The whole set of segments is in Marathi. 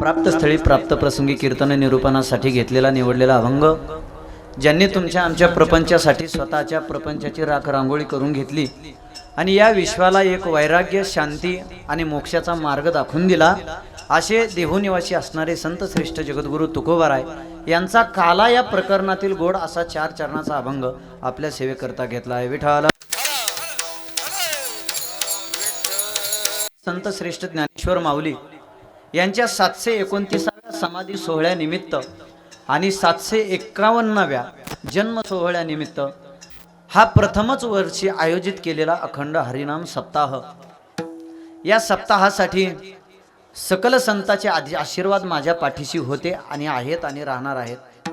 प्राप्तस्थळी प्राप्त प्रसंगी कीर्तन निरूपणासाठी घेतलेला निवडलेला अभंग, ज्यांनी तुमच्या आमच्या प्रपंचासाठी स्वतःच्या प्रपंचाची राख रांगोळी करून घेतली आणि या विश्वाला एक वैराग्य, शांती आणि मोक्षाचा मार्ग दाखवून दिला, असे देहूनिवासी असणारे संत श्रेष्ठ जगद्गुरु तुकोबाराय यांचा काला या प्रकरणातील गोड असा 4 चरणाचा अभंग आपल्या सेवेकरता घेतला आहे. विठ्ठल संत श्रेष्ठ ज्ञानेश्वर माऊली यांच्या 729व्या समाधी सोहळ्यानिमित्त आणि 751व्या जन्म सोहळ्यानिमित्त हा प्रथमच वर्षी आयोजित केलेला अखंड हरिनाम सप्ताह, या सप्ताहासाठी सकल संतांचे आशीर्वाद माझ्या पाठीशी होते आणि आहेत आणि राहणार आहेत.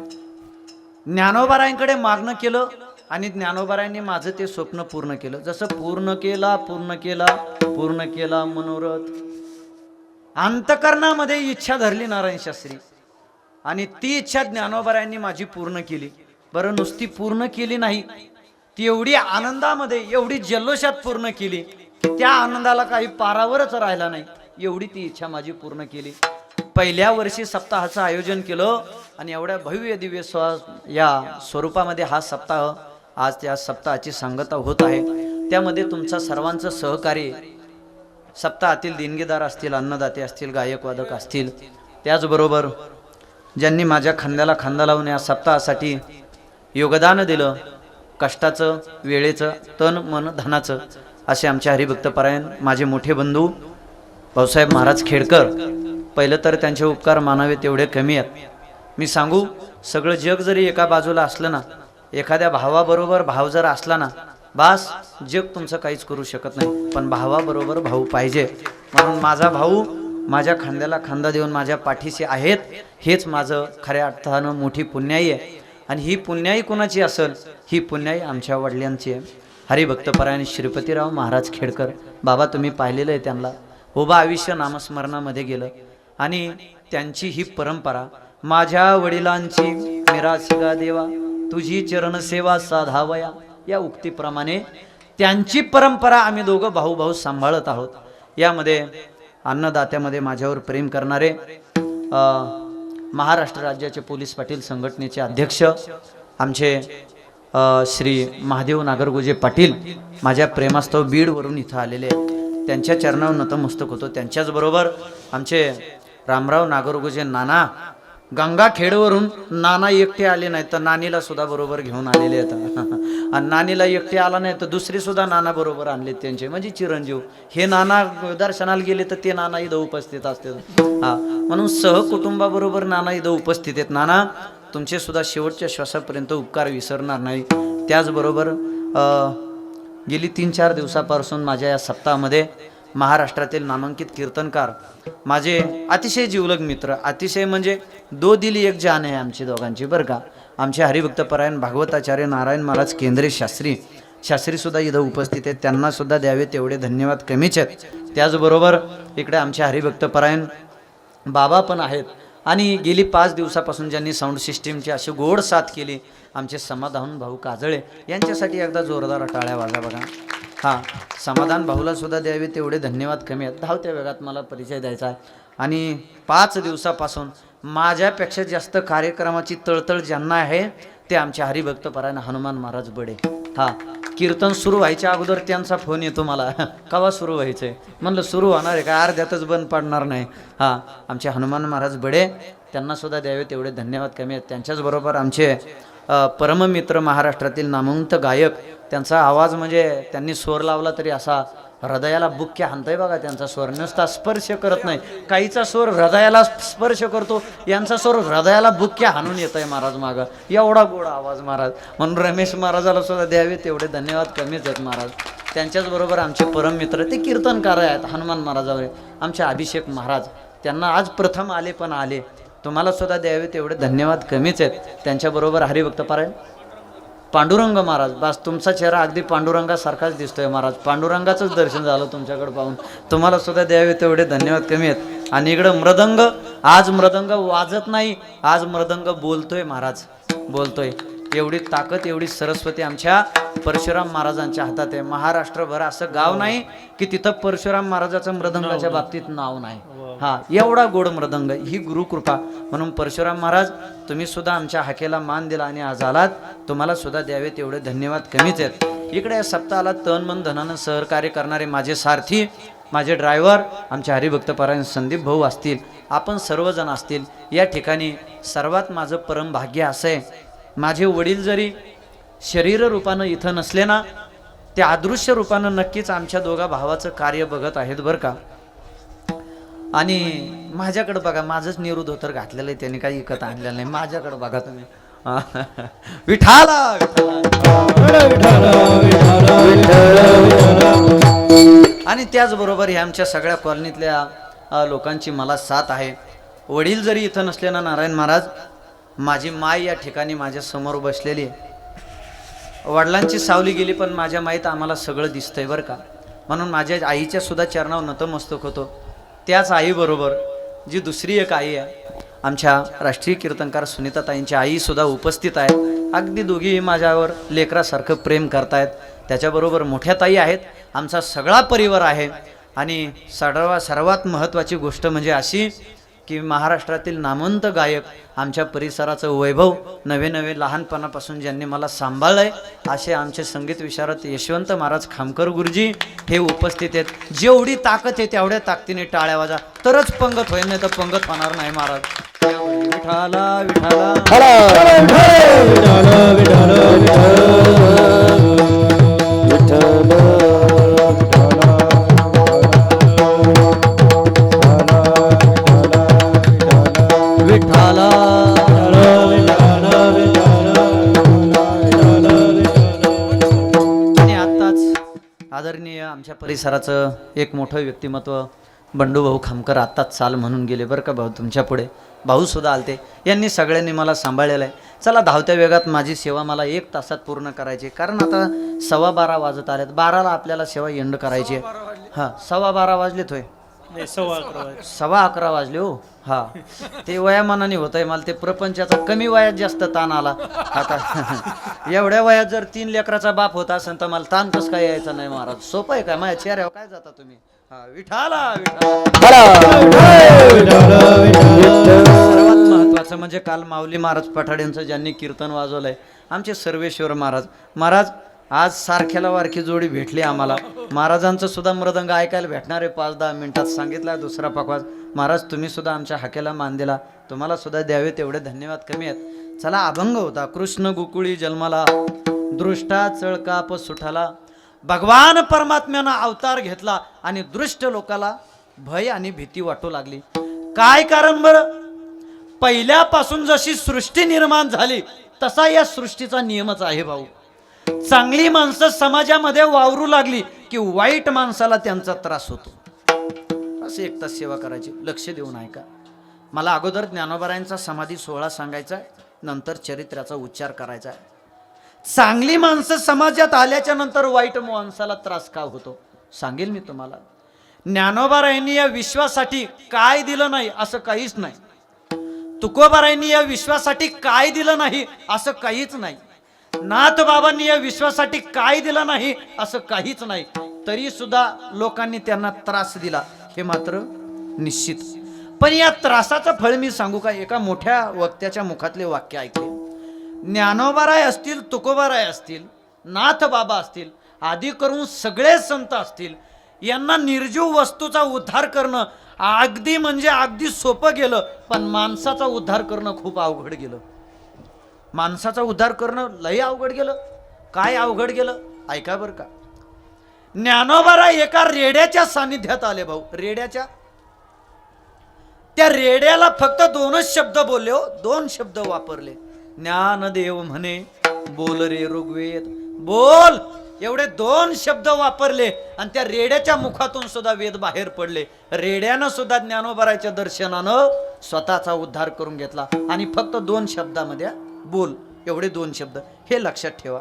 ज्ञानोबारायांकडे मागणं केलं आणि ज्ञानोबारायांनी माझं ते स्वप्न पूर्ण केलं. जसं पूर्ण केला मनोरथ, अंतकरणामध्ये इच्छा धरली नारायण शास्त्री आणि ती इच्छा ज्ञानोबारायांनी माझी पूर्ण केली. बरं, नुसती पूर्ण केली नाही, ती एवढी आनंदामध्ये, एवढी जल्लोषात पूर्ण केली की त्या आनंदाला काही पारावरच राहिला नाही, एवढी ती इच्छा माझी पूर्ण केली. पहिल्या वर्षी सप्ताहाचं आयोजन केलं आणि एवढ्या भव्य दिव्य या स्वरूपामध्ये हा सप्ताह, आज त्या सप्ताहाची सांगता होत आहे. त्यामध्ये तुमचा सर्वांचं सहकार्य, सप्ताहातील देणगीदार असतील, अन्नदाते असतील, गायक वादक असतील, त्याचबरोबर ज्यांनी माझ्या खांद्याला खांदा लावून या सप्ताहासाठी योगदान दिलं, कष्टाचं, वेळेचं, तन मन धनाचं, असे आमचे हरिभक्तपरायण माझे मोठे बंधू भाऊसाहेब महाराज खेडकर. पहिलं तर त्यांचे उपकार मानावे तेवढे कमी आहेत. मी सांगू, सगळं जग जरी एका बाजूला असलं ना, एखाद्या भावाबरोबर भाव जर असला ना, बास, जग तुमचं काहीच करू शकत नाही. पण भावाबरोबर भाऊ पाहिजे. म्हणून माझा भाऊ माझ्या खांद्याला खांदा देऊन माझ्या पाठीशी आहेत, हेच माझं खऱ्या अर्थानं मोठी पुण्याई आहे. आणि ही पुण्याई कोणाची असेल? ही पुण्याई आमच्या वडिलांची आहे, हरिभक्तपरायण श्रीपतीराव महाराज खेडकर. बाबा, तुम्ही पाहिलेलं आहे त्यांना, उभं आयुष्य नामस्मरणामध्ये गेलं आणि त्यांची ही परंपरा, माझ्या वडिलांची मिरासिका देवा तुझी चरण सेवा साधावया, या उक्तीप्रमाणे त्यांची परंपरा आम्ही दोघं भाऊ भाऊ सांभाळत आहोत. यामध्ये अन्नदात्यामध्ये माझ्यावर प्रेम करणारे महाराष्ट्र राज्याचे पोलीस पाटील संघटनेचे अध्यक्ष आमचे श्री महादेव नागरगोजे पाटील माझ्या प्रेमास्तव बीडवरून इथं आलेले आहेत. त्यांच्या चरणावर नतमस्तक होतो. त्यांच्याचबरोबर आमचे रामराव नागरगोजे नाना गंगाखेडवरून, नाना एकटे आले नाही तर नानीला सुद्धा बरोबर घेऊन आलेले आहेत. आणि नानीला एकटे आला नाही तर दुसरी सुद्धा नाना बरोबर आणले त्यांचे, म्हणजे चिरंजीव. हे नाना दर्शनाला गेले तर ते नाना इथं उपस्थित असतात. म्हणून सहकुटुंबाबरोबर नाना इथं उपस्थित आहेत. नाना, तुमचे सुद्धा शेवटच्या श्वासापर्यंत उपकार विसरणार नाही. त्याचबरोबर गेली 3-4 दिवसापासून माझ्या या सप्ताहामध्ये महाराष्ट्रातील नामांकित कीर्तनकार, माझे अतिशय जिवलग मित्र, अतिशय म्हणजे 2 दिल 1 जान आहे आमची दोघांची, बरं का. आमचे हरिभक्तपरायण भागवताचार्य नारायण महाराज केंद्रे शास्त्री सुद्धा इथं उपस्थित आहेत. त्यांना सुद्धा द्यावे तेवढे धन्यवाद कमीच आहेत. त्याचबरोबर इकडे आमचे हरिभक्तपरायण बाबा पण आहेत. आणि गेली 5 दिवसापासून ज्यांनी साऊंड सिस्टीमची अशी गोड साथ केली, आमचे समाधान भाऊ काजळे, यांच्यासाठी एकदा जोरदार टाळ्या वाजा बघा. समाधान भाऊला सुद्धा द्यावे तेवढे धन्यवाद कमी आहेत. धावत्या वेगात मला परिचय द्यायचा आहे. आणि 5 दिवसापासून माझ्यापेक्षा जास्त कार्यक्रमाची तळतळ ज्यांना आहे ते आमचे हरिभक्तपरायण हनुमान महाराज बडे. कीर्तन सुरू व्हायच्या अगोदर त्यांचा फोन येतो मला, केव्हा सुरू व्हायचंय? म्हणलं सुरू होणार आहे का, अर्ध्यातच बंद पडणार नाही. आमचे हनुमान महाराज बडे, त्यांना सुद्धा द्यावे तेवढे धन्यवाद कमी आहेत. त्यांच्याचबरोबर आमचे परममित्र महाराष्ट्रातील नामवंत गायक, त्यांचा आवाज म्हणजे त्यांनी स्वर लावला तरी असा हृदयाला बुक्क्या हाणताय बघा. त्यांचा स्वर नुसता स्पर्श करत नाही, काहीचा स्वर हृदयाला स्पर्श करतो, यांचा स्वर हृदयाला बुक्क्या हाणून येत आहे महाराज मागं. एवढा गोड आवाज महाराज. म्हणून रमेश महाराजाला सुद्धा द्यावे तेवढे धन्यवाद कमीच आहेत महाराज. त्यांच्याचबरोबर आमचे परममित्र ते कीर्तनकार आहेत हनुमान महाराजावर, आमचे अभिषेक महाराज, त्यांना आज प्रथम आले पण आले, तुम्हाला सुद्धा द्यावे तेवढे धन्यवाद कमीच आहेत. त्यांच्याबरोबर हरिभक्तपरायण पांडुरंग महाराज, बस तुमचा चेहरा अगदी पांडुरंगासारखाच दिसतोय महाराज. पांडुरंगाचंच दर्शन झालं तुमच्याकडे पाहून, तुम्हाला सुद्धा द्यावे तेवढे धन्यवाद कमी आहेत. आणि इकडं मृदंग, आज मृदंग वाजत नाही, आज मृदंग बोलतोय महाराज, बोलतोय. एवढी ताकद एवढी सरस्वती आमच्या परशुराम महाराजांच्या हातात आहे. महाराष्ट्रभर असं गाव नाही की तिथं परशुराम महाराजाचं मृदंगाच्या बाबतीत नाव नाही. हा, एवढा गोड मृदंग, ही गुरुकृपा. म्हणून परशुराम महाराज तुम्ही सुद्धा आमच्या हाकेला मान दिला आणि आज आलात. तुम्हाला सुद्धा द्यावेत एवढे धन्यवाद कमीच आहेत. इकडे या सप्ताहाला तन मन धनानं सहकार्य करणारे माझे सारथी, माझे ड्रायव्हर, आमचे हरिभक्तपरायण संदीप भाऊ असतील, आपण सर्वजण असतील. या ठिकाणी सर्वात माझं परम भाग्य असं आहे, माझे वडील जरी शरीर रूपानं इथं नसले ना, ते अदृश्य रूपानं नक्कीच आमच्या दोघा भावाचं कार्य बघत आहेत बरं का. आणि माझ्याकडे बघा, माझंच निवृत्त धोतर घातलेलं आहे, त्यांनी काही विकत आणलेलं नाही. माझ्याकडे बघा तुम्ही. विठाला आणि त्याचबरोबर ह्या आमच्या सगळ्या कॉलनीतल्या लोकांची मला साथ आहे. वडील जरी इथं नसले ना नारायण महाराज, माझी माय या ठिकाणी माझ्या समोर बसलेली आहे. वडिलांची सावली गेली पण माझ्या माईत आम्हाला सगळं दिसतंय बरं का. म्हणून माझ्या आईच्या सुद्धा चरणावर नतमस्तक होतो. त्याच आईबरोबर जी दुसरी एक आई आहे, आमच्या राष्ट्रीय कीर्तनकार सुनीताताईंची आई सुद्धा उपस्थित आहे. अगदी दोघीही माझ्यावर लेकरासारखं प्रेम करतायत. त्याच्याबरोबर मोठ्या ताई आहेत, आमचा सगळा परिवार आहे. आणि सर्वात महत्त्वाची गोष्ट म्हणजे अशी की महाराष्ट्रातील नामवंत गायक, आमच्या परिसराचं वैभव, नवे नवे लहानपणापासून ज्यांनी मला सांभाळलंय असे आमचे संगीत विशारद यशवंत महाराज खामकर गुरुजी हे उपस्थित आहेत. जेवढी ताकद आहे तेवढ्या ताकदीने टाळ्या वाजा, तरच पंगत होईल, नाही तर पंगत होणार नाही महाराज. विठाला विठाला आणि आत्ताच आदरणीय आमच्या परिसराचं एक मोठं व्यक्तिमत्व बंडू भाऊ खामकर आत्ताच चाल म्हणून गेले बरं का भाऊ. तुमच्या पुढे भाऊ सुद्धा आलते. यांनी सगळ्यांनी मला सांभाळलेलं आहे. चला, धावत्या वेगात माझी सेवा मला 1 तासात पूर्ण करायची, कारण आता 12:15 वाजत आलेत. 12ला आपल्याला सेवा एंड करायची आहे. हां, 12:15 वाजलेत होय, 11:15 वाजले हो. हा, ते वयामानाने होत आहे. मला ते प्रपंचाचा कमी वयात जास्त ताण आला. आता एवढ्या वयात जर 3 लेकराचा बाप होता असेल तर मला ताण कसं काय यायचा नाही महाराज. सोपं आहे काय? माझ्या चेहऱ्यावर काय जाता तुम्ही. हा, विठाला सर्वात महत्वाचं म्हणजे काल माऊली महाराज पठाड्यांचं ज्यांनी कीर्तन वाजवलंय, आमचे सर्वेश्वर महाराज. महाराज आज सारख्याला वारखी जोडी भेटली आम्हाला. महाराजांचं सुद्धा मृदंग ऐकायला भेटणार आहे 5-10 मिनिटात. सांगितला दुसरा पकवाज. महाराज तुम्ही सुद्धा आमच्या हाकेला मान दिला, तुम्हाला सुद्धा द्यावे तेवढे धन्यवाद कमी आहेत. चला, अभंग होता. कृष्ण गोकुळी जन्माला, दृष्टा चळकाप सुठाला. भगवान परमात्म्यानं अवतार घेतला आणि दृष्ट लोकाला भय आणि भीती वाटू लागली. काय कारण बरं? पहिल्यापासून जशी सृष्टी निर्माण झाली तसा या सृष्टीचा नियमच आहे भाऊ. चांगली माणसं समाजामध्ये वावरू लागली की वाईट माणसाला त्यांचा त्रास होतो. असे 1 तास सेवा करायची. लक्ष देऊन ऐका. मला अगोदर ज्ञानोबारायांचा समाधी सोहळा सांगायचा आहे, नंतर चरित्राचा उच्चार करायचा आहे. चांगली माणसं समाजात आल्याच्या नंतर वाईट माणसाला त्रास का होतो सांगेल मी तुम्हाला. ज्ञानोबारायांनी या विश्वासाठी काय दिलं नाही असं काहीच नाही. तुकोबारायांनी या विश्वासाठी काय दिलं नाही असं काहीच नाही. नाथ बाबांनी या विश्वासाठी काय दिलं नाही असं काहीच नाही. तरी सुद्धा लोकांनी त्यांना त्रास दिला हे मात्र निश्चित. पण या त्रासाचं फळ मी सांगू का? एका मोठ्या वक्त्याच्या मुखातले वाक्य ऐकले. ज्ञानोबाराय असतील, तुकोबाराय असतील, नाथ बाबा असतील, आदी करून सगळे संत असतील, यांना निर्जीव वस्तूचा उद्धार करणं अगदी म्हणजे अगदी सोपं गेलं, पण माणसाचा उद्धार करणं खूप अवघड गेलं. माणसाचा उद्धार करणं लय अवघड गेलं. काय अवघड गेलं ऐका बरं का. ज्ञानोबाराय एका रेड्याच्या सानिध्यात आले भाऊ. रेड्याच्या, त्या रेड्याला फक्त 2च शब्द बोलले हो, 2 शब्द वापरले. ज्ञानदेव म्हणे बोल रे ऋग्वेद बोल, एवढे 2 शब्द वापरले आणि त्या रेड्याच्या मुखातून सुद्धा वेद बाहेर पडले. रेड्यानं सुद्धा ज्ञानोबारायच्या दर्शनानं स्वतःचा उद्धार करून घेतला. आणि फक्त 2 शब्दामध्ये बोल, एवढे 2 शब्द. हे लक्षात ठेवा.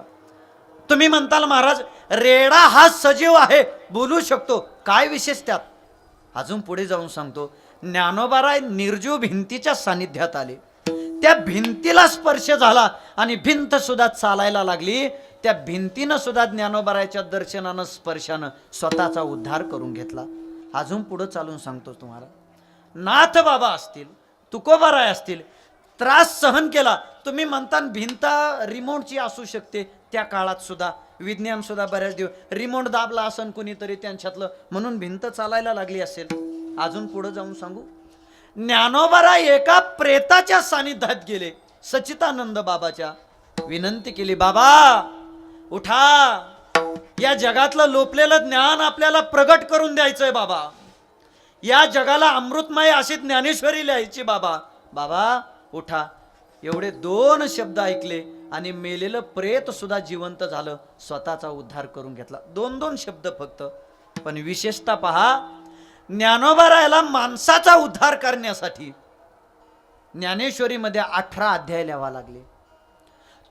तुम्ही म्हणताल महाराज रेडा हा सजीव आहे, बोलू शकतो, काय विशेष त्यात? अजून पुढे जाऊन सांगतो. ज्ञानोबाराय निर्जीव भिंतीच्या सानिध्यात आले. त्या भिंतीला स्पर्श झाला आणि भिंत सुद्धा चालायला लागली. त्या भिंतीनं सुद्धा ज्ञानोबारायच्या दर्शनानं स्पर्शानं स्वतःचा उद्धार करून घेतला. अजून पुढे चालून सांगतो तुम्हाला. नाथ बाबा असतील, तुकोबाराय असतील, त्रास सहन केला. तुम्ही म्हणता भिंत रिमोटची असू शकते. त्या काळात सुद्धा विज्ञान सुद्धा बऱ्याच दिवस रिमोट दाबला असन कुणीतरी त्यांच्यातलं, म्हणून भिंत चालायला लागली असेल. अजून पुढे जाऊन सांगू. ज्ञानोबाराय एका प्रेताच्या सानिध्यात गेले. सच्चिदानंद बाबाच्या विनंती केली, बाबा उठा, या जगातलं लोपलेलं ज्ञान आपल्याला प्रगट करून द्यायचंय बाबा. या जगाला अमृतमय अशी ज्ञानेश्वरी लिहायची बाबा. बाबा उठा. एवढे 2 शब्द ऐकले आणि मेलेलं प्रेत सुद्धा जिवंत झालं, स्वतःचा उद्धार करून घेतला. 2 शब्द फक्त. पण विशेषतः पहा, ज्ञानोबारायला माणसाचा उद्धार करण्यासाठी ज्ञानेश्वरीमध्ये 18 अध्याय लिहावा लागले.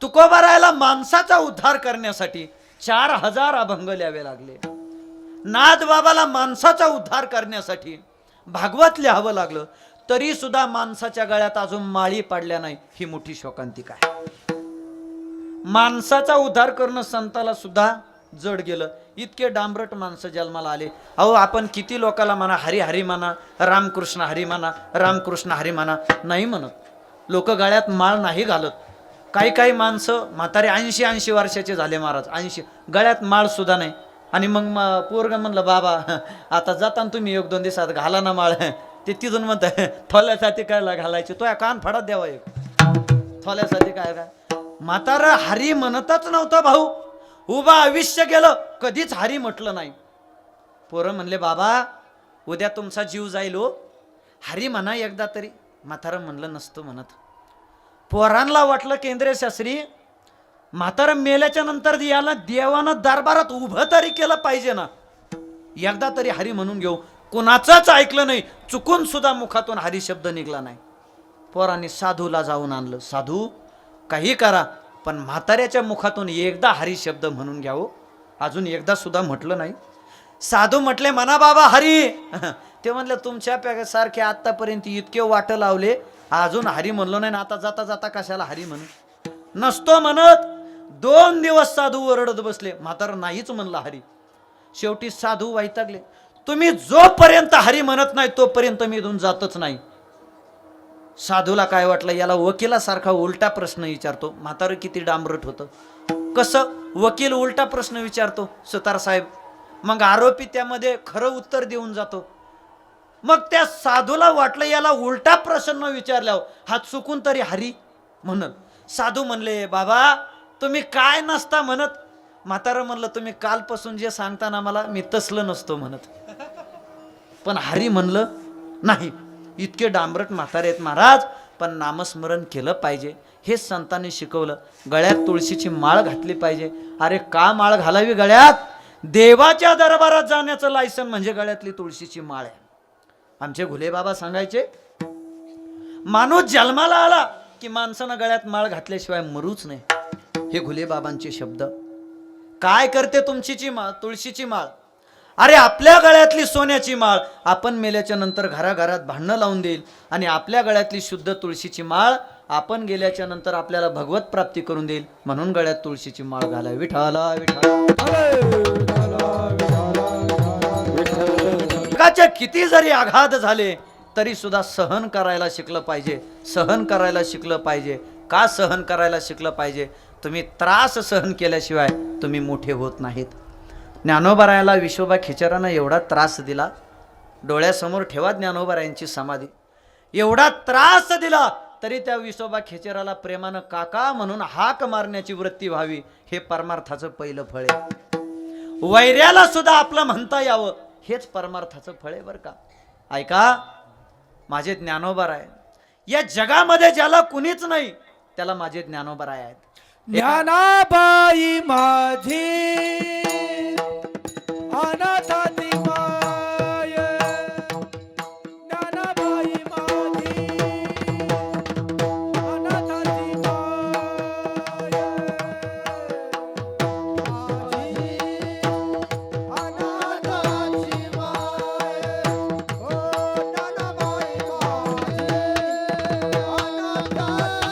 तुकोबारायला माणसाचा उद्धार करण्यासाठी 4000 अभंग लिहावे लागले. नाथ बाबाला माणसाचा उद्धार करण्यासाठी भागवत लिहावं लागलं. तरी सुद्धा माणसाच्या गळ्यात अजून माळी पडल्या नाही. ही मोठी शोकांतिका आहे. माणसाचा उद्धार करणं संताला सुद्धा जड गेलं. इतके डांबरट माणसं जन्माला आले. अहो, आपण किती लोकाला म्हणा हरी हरी म्हणा, रामकृष्ण हरी म्हणा, रामकृष्ण हरी म्हणा, नाही म्हणत. लोक गळ्यात माळ नाही घालत. काही माणसं म्हातारे 80 वर्षाचे झाले महाराज, 80, गळ्यात माळ सुद्धा नाही. आणि मग पोरग म्हणलं, बाबा आता जाताना तुम्ही 1-2 दिवसात घाला ना माळ. ते तिथून म्हणत थोल्यासाठी काय घालायचे, तो या कान फाडत द्यावा एक, थोल्यासाठी काय. म्हातारा हरी म्हणतच नव्हतं भाऊ. उभा आयुष्य गेलं, कधीच हरी म्हटलं नाही. पोरं म्हणले, बाबा उद्या तुमचा जीव जाईल हो, हरी म्हणा एकदा तरी. म्हातारं म्हणलं, नसतो म्हणत. पोरांना वाटलं केंद्रीय शास्त्री म्हातारं मेल्याच्या नंतर याला देवानं दरबारात उभं तरी केलं पाहिजे ना, एकदा तरी हरी म्हणून घेऊ. कुणाचंच ऐकलं नाही. चुकून सुद्धा मुखातून हरी शब्द निघला नाही. पोरांनी साधूला जाऊन आणलं. साधू काही करा, पण म्हाताऱ्याच्या मुखातून एकदा हरी शब्द म्हणून घ्यावं. अजून एकदा सुद्धा म्हटलं नाही. साधू म्हटले, म्हणा बाबा हरी. ते म्हणले, तुमच्या सारखे आतापर्यंत इतके वाट लावले, अजून हरी म्हणलो नाही, आता जाता जाता कशाला हरी म्हणू. नसतो म्हणत. 2 दिवस साधू ओरडत बसले. म्हातारा नाहीच म्हणला हरी. शेवटी साधू वैतागले. तुम्ही जोपर्यंत हरी म्हणत नाही तोपर्यंत मी इथून जातच नाही. साधूला काय वाटलं, याला वकिलासारखा उलटा प्रश्न विचारतो. म्हातारं किती डांबरट होतं. कसं वकील उलटा प्रश्न विचारतो सुतार साहेब, मग आरोपी त्यामध्ये खरं उत्तर देऊन जातो. मग त्या साधूला वाटलं याला उलटा प्रश्न विचारल्यावर हा चुकून तरी हरी म्हणत. साधू म्हणले, बाबा तुम्ही काय नसता म्हणत. म्हातारं म्हणलं, तुम्ही कालपासून जे सांगता ना मला, मी तसलं नसतो म्हणत, पण हरी म्हणलं नाही. इतके डांबरट म्हातारे आहेत महाराज. पण नामस्मरण केलं पाहिजे, हेच संतांनी शिकवलं. गळ्यात तुळशीची माळ घातली पाहिजे. अरे का माळ घालावी गळ्यात? देवाच्या दरबारात जाण्याचं लायसन म्हणजे गळ्यातली तुळशीची माळ आहे. आमचे घुले बाबा सांगायचे, माणूस जन्माला आला की माणसानं गळ्यात माळ घातल्याशिवाय मरूच नाही. हे घुले बाबांचे शब्द. काय करते तुमची माळ? तुळशीची माळ. अरे आपल्या गळ्यातली सोन्याची माळ आपण मेल्याच्या नंतर घराघरात भांडणं लावून देईल, आणि आपल्या गळ्यातली शुद्ध तुळशीची माळ आपण गेल्याच्या नंतर आपल्याला भगवत प्राप्ती करून देईल. म्हणून गळ्यात तुळशीची माळ घालावी. विठाला विठाला. किती जरी आघात झाले तरी सुद्धा सहन करायला शिकलं पाहिजे. सहन करायला शिकलं पाहिजे. का सहन करायला शिकलं पाहिजे? तुम्ही त्रास सहन केल्याशिवाय तुम्ही मोठे होत नाहीत. ज्ञानोबारायाला विश्वोबा खिचरानं एवढा त्रास दिला. डोळ्यासमोर ठेवा ज्ञानोबारायांची समाधी. एवढा त्रास दिला तरी त्या विश्वोबा खिचराला प्रेमानं काका म्हणून हाक मारण्याची वृत्ती व्हावी, हे परमार्थाचं पहिलं फळ आहे. वैऱ्याला सुद्धा आपलं म्हणता यावं, हेच परमार्थाचं फळ आहे बरं का. ऐका, माझे ज्ञानोबाराय या जगामध्ये ज्याला कुणीच नाही त्याला माझे ज्ञानोबाराय आहेत. ज्ञानाबाई माझी अनाथाची माय, ज्ञानाबाई माझी अनाथाची माय, अनाथाची माय, ओ ज्ञानाबाई माझी अनाथाची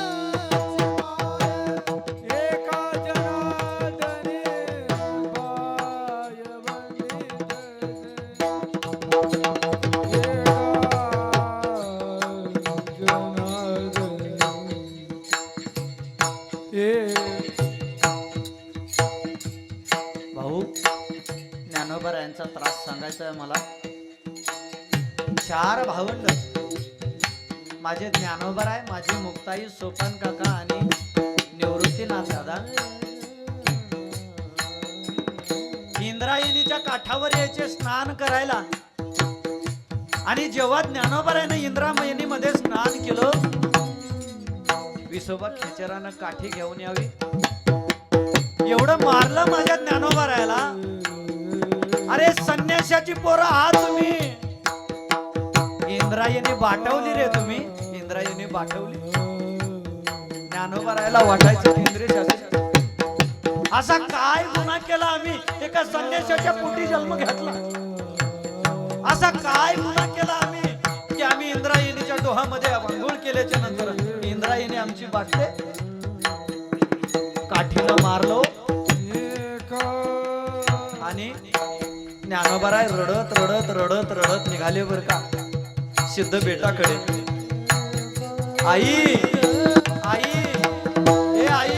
मला 4 भावंड, माझे ज्ञानोबराय, माझी मुक्ताई, सोपान काका आणि निवृत्तीनाथ दादा इंद्रायणीच्या काठावर यायचे स्नान करायला. आणि जेव्हा ज्ञानोबरायने इंद्रायणीमध्ये स्नान केलं, विसोबा खेचरानं काठी घेऊन यावी एवढं मारलं माझ्या ज्ञानोबरायला. अरे संन्यासाची पोरं आहात तुम्ही, इंद्रायणी बाटवली रे तुम्ही, इंद्रायणी बाटवली. ज्ञानोबरायला वाटायचं इंद्रिय शास्त्र, असा काय गुन्हा केला आम्ही, एका संन्यासाच्या पोटी जन्म घेतला. असा काय गुन्हा केला आम्ही की आम्ही इंद्रायणीच्या डोहामध्ये आंघोळ केल्याच्या नंतर इंद्रायणी आमची बाटते. काठीनं मारलो आणि ज्ञानोबराय रडत रडत रडत रडत निघाले बर का सिद्ध बेटाकडे. आई आई ए आई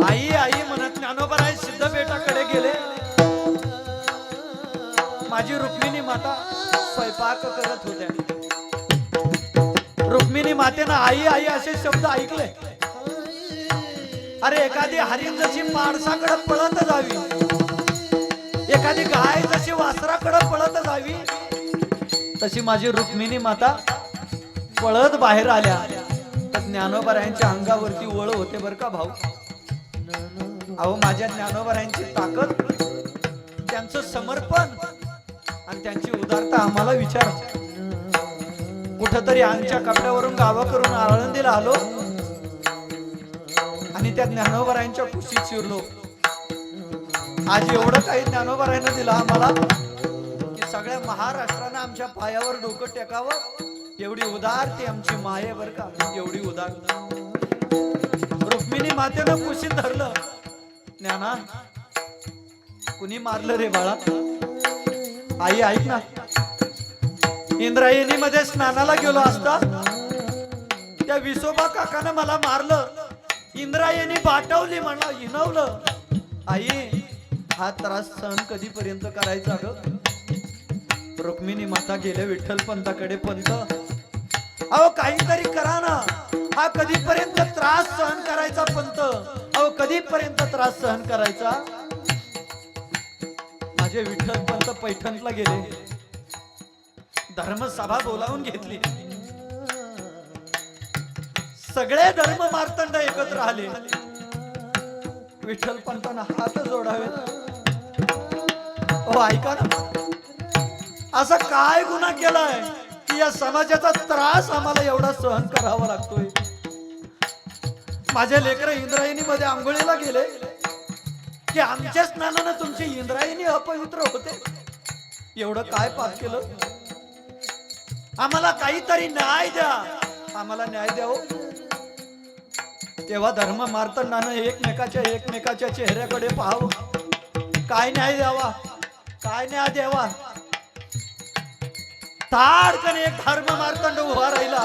आई आई म्हणत ज्ञानोबराय सिद्ध बेटाकडे गेले. माझी रुक्मिणी माता स्वयंपाक करत होत्या. रुक्मिणी मातेनं आई आई असे शब्द ऐकले. अरे एखादी हरिण जशी माणसाकडे पळत जावी, एखादी गाय जशी वासराकडे पळत जावी, तशी माझी रुक्मिणी माता पळत बाहेर आल्या. तर ज्ञानोबरायांच्या अंगावरती वळ होते बर का भाऊ. अहो माझ्या ज्ञानोबरायांची ताकद, त्यांचं समर्पण आणि त्यांची उदारता आम्हाला विचार. कुठंतरी आमच्या कपड्यावरून गावाकडून आळंदीला आलो आणि त्या ज्ञानोबरायांच्या कुशीत शिरलो. आज एवढं काही ज्ञानोबरायानं दिलं आम्हाला की सगळ्या महाराष्ट्रानं आमच्या पायावर डोकं टेकावं. एवढी उदार ती आमची माय बर का, एवढी उदार. रुक्मिणी मातेनं कुशीत धरलं. ज्ञाना कुणी मारलं रे बाळा? आई ऐक ना, इंद्रायणी मध्ये स्नानाला गेलो असता त्या विसोबा काकानं मला मारलं, इंद्रायणी बाटवली, म्हणा हिनवलं. आई हा त्रास सहन कधीपर्यंत करायचा ग? रुक्मिणी माता गेले विठ्ठल पंताकडे. पंत अहो काहीतरी करा ना, हा कधीपर्यंत त्रास सहन करायचा पंत? अहो कधीपर्यंत त्रास सहन करायचा? माझे विठ्ठल पंत पैठणला गेले, धर्मसभा बोलावून घेतली. सगळे धर्म मार्तंड एकत्र आले. विठ्ठल पंतांना हात जोडावे. हो ऐका ना, असा काय गुन्हा केलाय की या समाजाचा त्रास आम्हाला एवढा सहन करावा लागतोय? माझे लेकर इंद्रायणी मध्ये आंघोळीला गेले की आमच्या स्नानानं तुमची इंद्रायणी अपवित्र होते. एवढं काय पाप केलं? आम्हाला काहीतरी न्याय द्या, आम्हाला न्याय द्या हो. तेव्हा धर्म मार्तंडानं एकमेकाच्या चेहऱ्याकडे पाहावं. काय न्याय द्यावा, काय न्याय द्यावा? ताडकन एक धर्म मार्तंड उभा राहिला.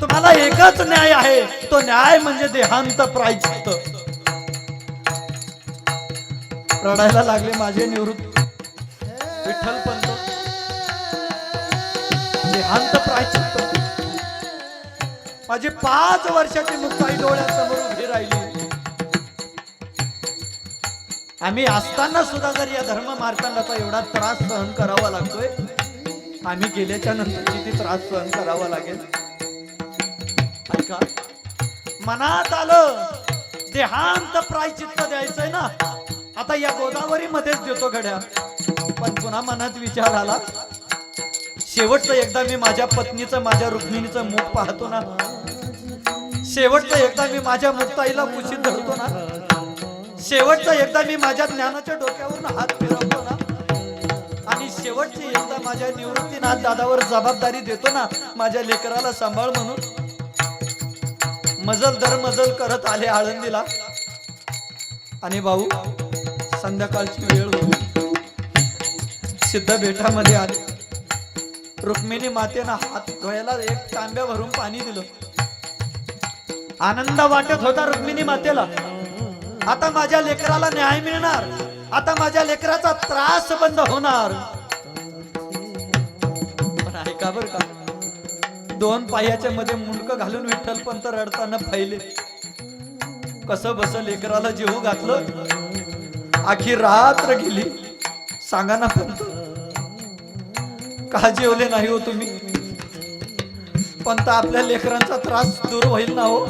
तुम्हाला एकच न्याय आहे, तो न्याय म्हणजे देहांत प्रायश्चित्त. रडायला लागले माझे निवृत्त विठ्ठल पंत. देहांत प्रायश्चित्त. माझी 5 वर्षाची मुक्ताई डोळ्यासमोर उभी राहिली. आम्ही असताना सुद्धा जर या धर्म मार्तंडाचा एवढा त्रास सहन करावा लागतोय, आम्ही गेल्याच्या नंतर किती त्रास सहन करावा लागेल? ऐका, मनात आलं देहांत प्रायश्चित्त द्यायचंय ना, आता या गोदावरी मध्येच देतो घड्या. पण पुन्हा मनात विचार आला, शेवटचं एकदा मी माझ्या पत्नीचं, माझ्या रुक्मिणीचं मुख पाहतो ना, शेवटचं एकदा मी माझ्या मुक्ताईला कुशीत धरतो ना, शेवटचं एकदा मी माझ्या ज्ञानाच्या डोक्यावरून हात फिरवतो ना, आणि शेवटची एकदा माझ्या निवृत्तीनाथ दादावर जबाबदारी देतो ना, माझ्या लेकराला सांभाळ म्हणून. मजल दर मजल करत आले आळंदीला. आणि भाऊ संध्याकाळची वेळ होती, सिद्ध बेटामध्ये आले. रुक्मिणी मातेनं हात धुवायला एक तांब्या भरून पाणी दिलं. आनंद वाटत होता रुक्मिणी मातेला, आता माझ्या लेकराला न्याय मिळणार, आता माझ्या लेकराचा त्रास बंद होणार. पण ऐका बर का, 2 पायाच्या मध्ये मुंडकं घालून विठ्ठल पंत रडताना पाहिले. कसं बस लेकराला जेवू घातलं, आखी रात्र गेली. सांगा ना पंत, का जेवले नाही हो तुम्ही? पंत आपल्या लेकरांचा त्रास दूर होईल ना हो?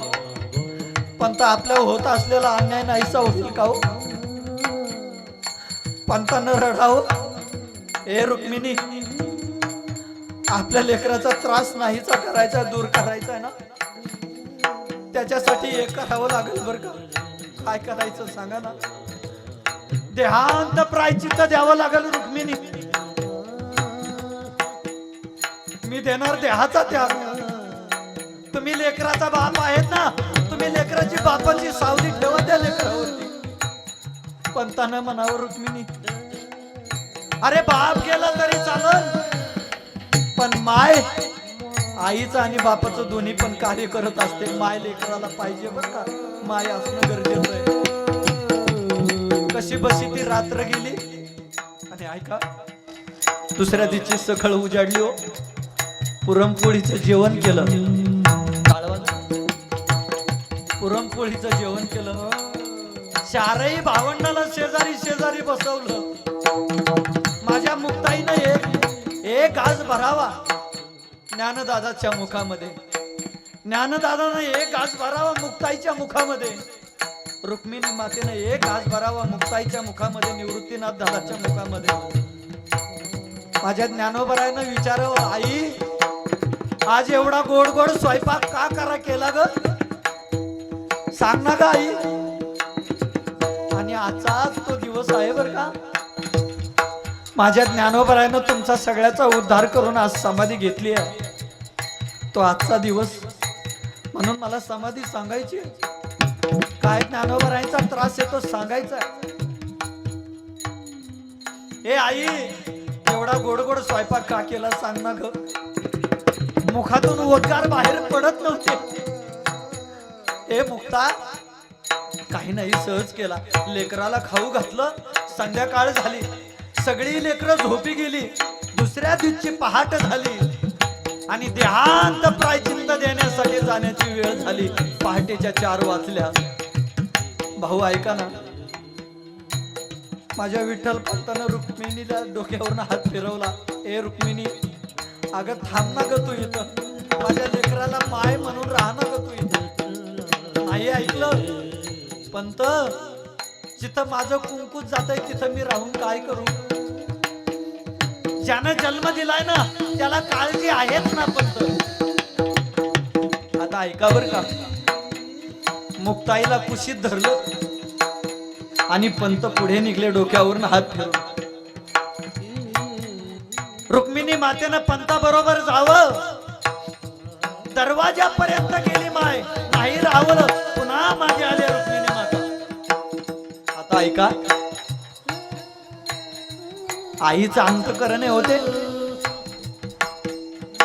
पंत आपल्या होत असलेला अन्याय नाहीसा होईल का हो? पंतानं रडावं, ए रुक्मिणी, आपल्या लेकराचा त्रास नाहीचा करायचा, दूर करायचा आहे ना, त्याच्यासाठी एक करावं लागेल बर का. काय करायचं सांगा ना? देहांत प्रायचित्त द्यावं लागेल रुक्मिणी. मी देणार देहाचा त्याग. तुम्ही लेकराचा बाप आहेत ना, तुम्ही लेकराची बापाची सावली ठेवा त्या लेकरावरती. पंतानं म्हणावं, रुक्मिणी, अरे बाप गेला तरी चालल, पण माय, आईचं आणि बापाचं दोन्ही पण कार्य करत असते. माय लेकराला पाहिजे बर का, माय असणं गरजेचं आहे. कशी बशी ती रात्र गेली. आणि ऐका, दुसऱ्या दिवशी सकाळ उजाडली हो. पुरणपोळीचं जेवण केलं, पुरणपोळीचं जेवण केलं. 4ही भावंडाला शेजारी शेजारी बसवलं. माझ्या मुक्ताईनं एक घास भरावा ज्ञानदादाच्या मुखामध्ये, ज्ञानदादानं एक घास भरावा मुक्ताईच्या मुखामध्ये, रुक्मिणी मातेनं एक घास भरावा मुक्ताईच्या मुखामध्ये, निवृत्तीनाथ दादाच्या मुखामध्ये. माझ्या ज्ञानोबरायनं विचारावं, आई आज एवढा गोड गोड स्वयंपाक का करा केला ग? सांग ना ग आई. आणि आजचाच तो दिवस आहे बर का. माझ्या ज्ञानोबरायनं तुमचा सगळ्याचा उद्धार करून आज समाधी घेतली आहे. तो आजचा दिवस म्हणून मला समाधी सांगायची. काय ज्ञानोबरायांचा त्रास येतो सांगायचा. ए आई, एवढा गोड गोड स्वयंपाक का केला सांग ना ग. मुखातून ओद्गार बाहेर पडत नव्हते. ए मुक्ता, काही नाही, सहज केला. लेकराला खाऊ घातलं, संध्याकाळ झाली, सगळी लेकरं झोपी गेली. दुसऱ्या दिवशी पहाट झाली आणि देहांत प्रायचित्त देण्यासाठी जाण्याची वेळ झाली. पहाटेच्या 4 वाजल्या. भाऊ ऐका ना, माझ्या विठ्ठल पंतानं रुक्मिणीला डोक्यावरून हात फिरवला. ए रुक्मिणी, अगं थांब ना ग तू इथं, माझ्या लेकराला माय म्हणून राहा ना ग तू इथं. नाही ऐकलं पंत, जिथं माझं कुंकूच जातंय तिथं मी राहून काय करू? ज्यानं जन्म दिलाय ना त्याला काळजी आहेच ना पंत. आता ऐका बर का, मुक्ताईला कुशीत धरलं आणि पंत पुढे निघले डोक्यावरून हात फिरवून. रुक्मिणी मातेनं पंता बरोबर जावं, दरवाजापर्यंत गेली माय, नाही राहवलं. पुन्हा मागे आले रुक्मिणी माता. आता ऐका, आईचं अंतकरण होते.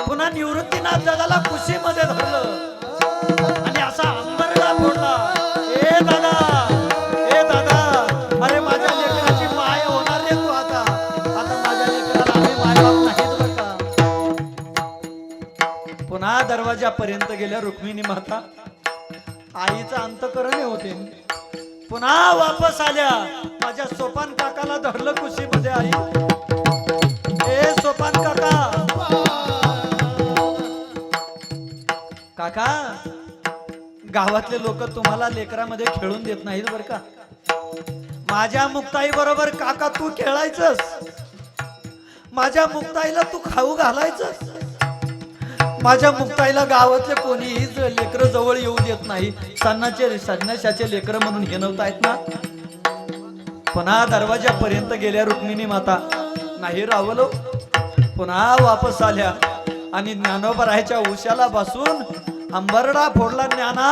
पुन्हा निवृत्तीनाथ दादाला कुशीमध्ये धरलं आणि असा अंबरला फोडला. ए दादा, ए दादा, अरे माझ्या लेकराची माय होणार रे तू. आता आता माझ्या लेकराला आम्ही माय बाप नाहीत बरं का. पुन्हा दरवाजापर्यंत गेल्या रुक्मिणी माता. आईचं अंतकरण होते. पुन्हा वापस आल्या. माझ्या सोपान काकाला धरलं कुशीमध्ये. आई, ए सोपान काका, काका, गावातले लोक तुम्हाला लेकरामध्ये खेळून देत नाहीत बर का. माझ्या मुक्ताई बरोबर काका तू खेळायचंस, माझ्या मुक्ताईला तू खाऊ घालायचंस. माझ्या मुक्ताईला गावातले कोणीही लेकर जवळ येऊ देत नाही. संन्याशाचे लेकर म्हणून हिणवतायत ना. पुन्हा दरवाजापर्यंत गेल्या रुक्मिणी माता. नाही रावलो. पुन्हा वापस आल्या आणि ज्ञानोबरायच्या उशाला बसून अंबरडा फोडला. ज्ञाना,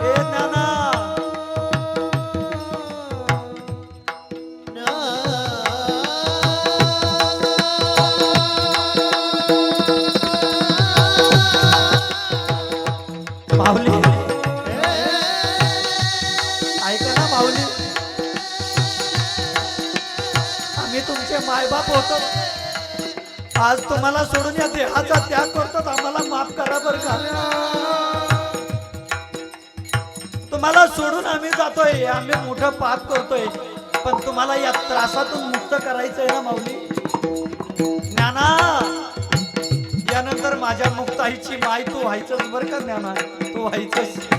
ए ज्ञाना, माऊली ऐका ना माऊली. मायबाप होतो, आज तुम्हाला सोडून या देहाचा त्याग करतो, आम्हाला माफ करा बरं का. तुम्हाला सोडून आम्ही जातोय, आम्ही मोठं पाप करतोय, पण तुम्हाला या त्रासातून मुक्त करायचंय ना माऊली. ज्ञाना, यानंतर माझ्या मुक्ताईची माय तू व्हायचंच बरं का ज्ञाना, तू व्हायचंच.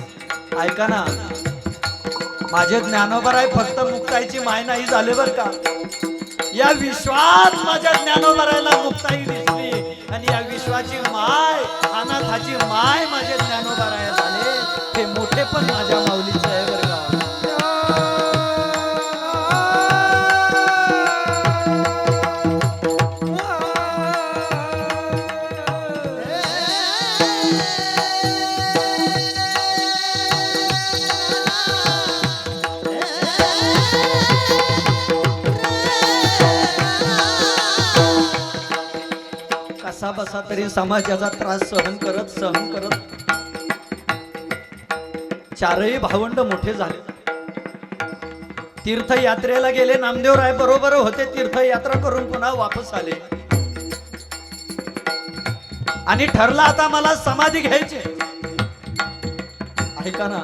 ऐका ना, माझे ज्ञानोबराय फक्त मुक्ताईची माय नाही झाले बरं का, या विश्वात माझ्या ज्ञानोबरायला मुक्ताई दिसली, आणि या विश्वाची माय, अनाथाची माय माझे ज्ञानोबराय झाले. हे मोठे पण माझ्या माऊलीचं आहे बरं का. कसा बसा तरी समाजाचा त्रास सहन करत चारही भावंड मोठे झाले. तीर्थयात्रेला गेले, नामदेवराय बरोबर होते, तीर्थयात्रा करून पुन्हा वापस आले, आणि ठरला आता मला समाधी घ्यायची. ऐका ना,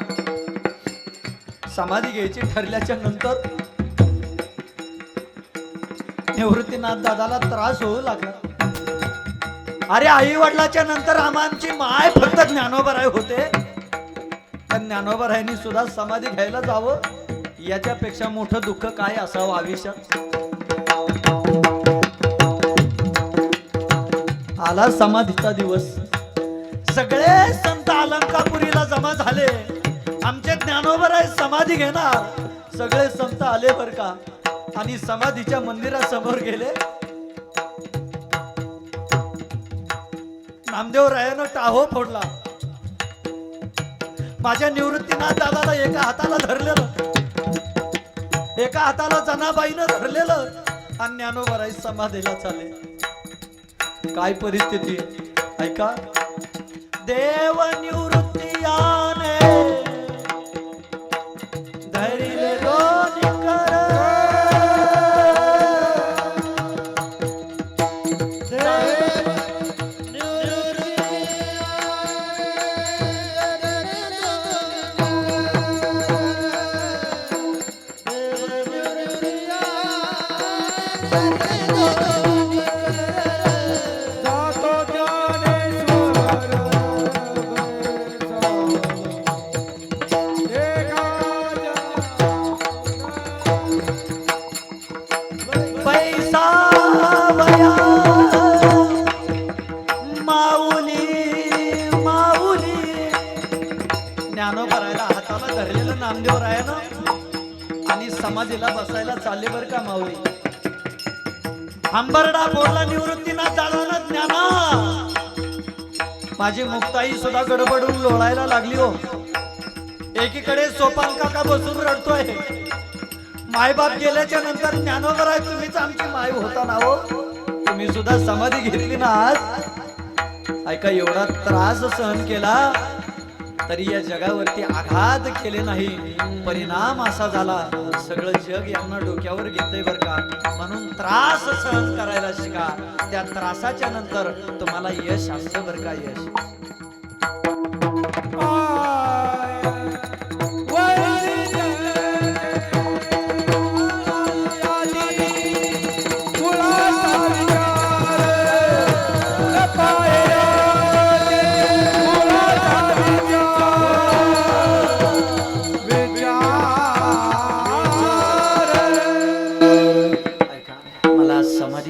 समाधी घ्यायची ठरल्याच्या नंतर निवृत्तीनाथ दादाला त्रास होऊ लागला. अरे, आई वडिलाच्या नंतर आमची माय फक्त ज्ञानोबराय होते, पण ज्ञानोबरायांनी सुद्धा समाधी घ्यायला जावं, याच्यापेक्षा मोठं दुःख काय असावं आयुष्यात. आला समाधीचा दिवस, सगळे संत अलंकापुरीला जमा झाले. आमचे ज्ञानोबराय समाधी घेणार, सगळे संत आले बर का, आणि समाधीच्या मंदिरासमोर गेले. नामदेवरायानं टाहो फोडला. माझ्या निवृत्तीनाथ दादाला एका हाताला धरलेलं, एका हाताला जनाबाईनं धरलेलं, आणि ज्ञानोबराय समाधीला चालले. काय परिस्थिती ऐका. देव निवृत्तीयाने धरिले दोन्ही कर, समाधीला बसायला चालले बर का माऊली. हंबरडा फोडला निवृत्तीनाथ दादांना. ज्ञाना, माझी मुक्ताई सुद्धा गडबडून लोळायला लागली हो. एकीकडे सोपान काका बसून रडतोय. मायबाप गेल्याच्या नंतर ज्ञानोबराय तुम्हीच आमची माय होता ना हो, तुम्ही सुद्धा समाधी घेतली ना आज. ऐका, एवढा त्रास सहन केला तरी या जगावरती आघात केले नाही. परिणाम असा झाला, सगळं जग यांना डोक्यावर घेतय बर का. म्हणून त्रास सहन करायला शिका, त्या त्रासाच्या नंतर तुम्हाला यश असतं बर का. यश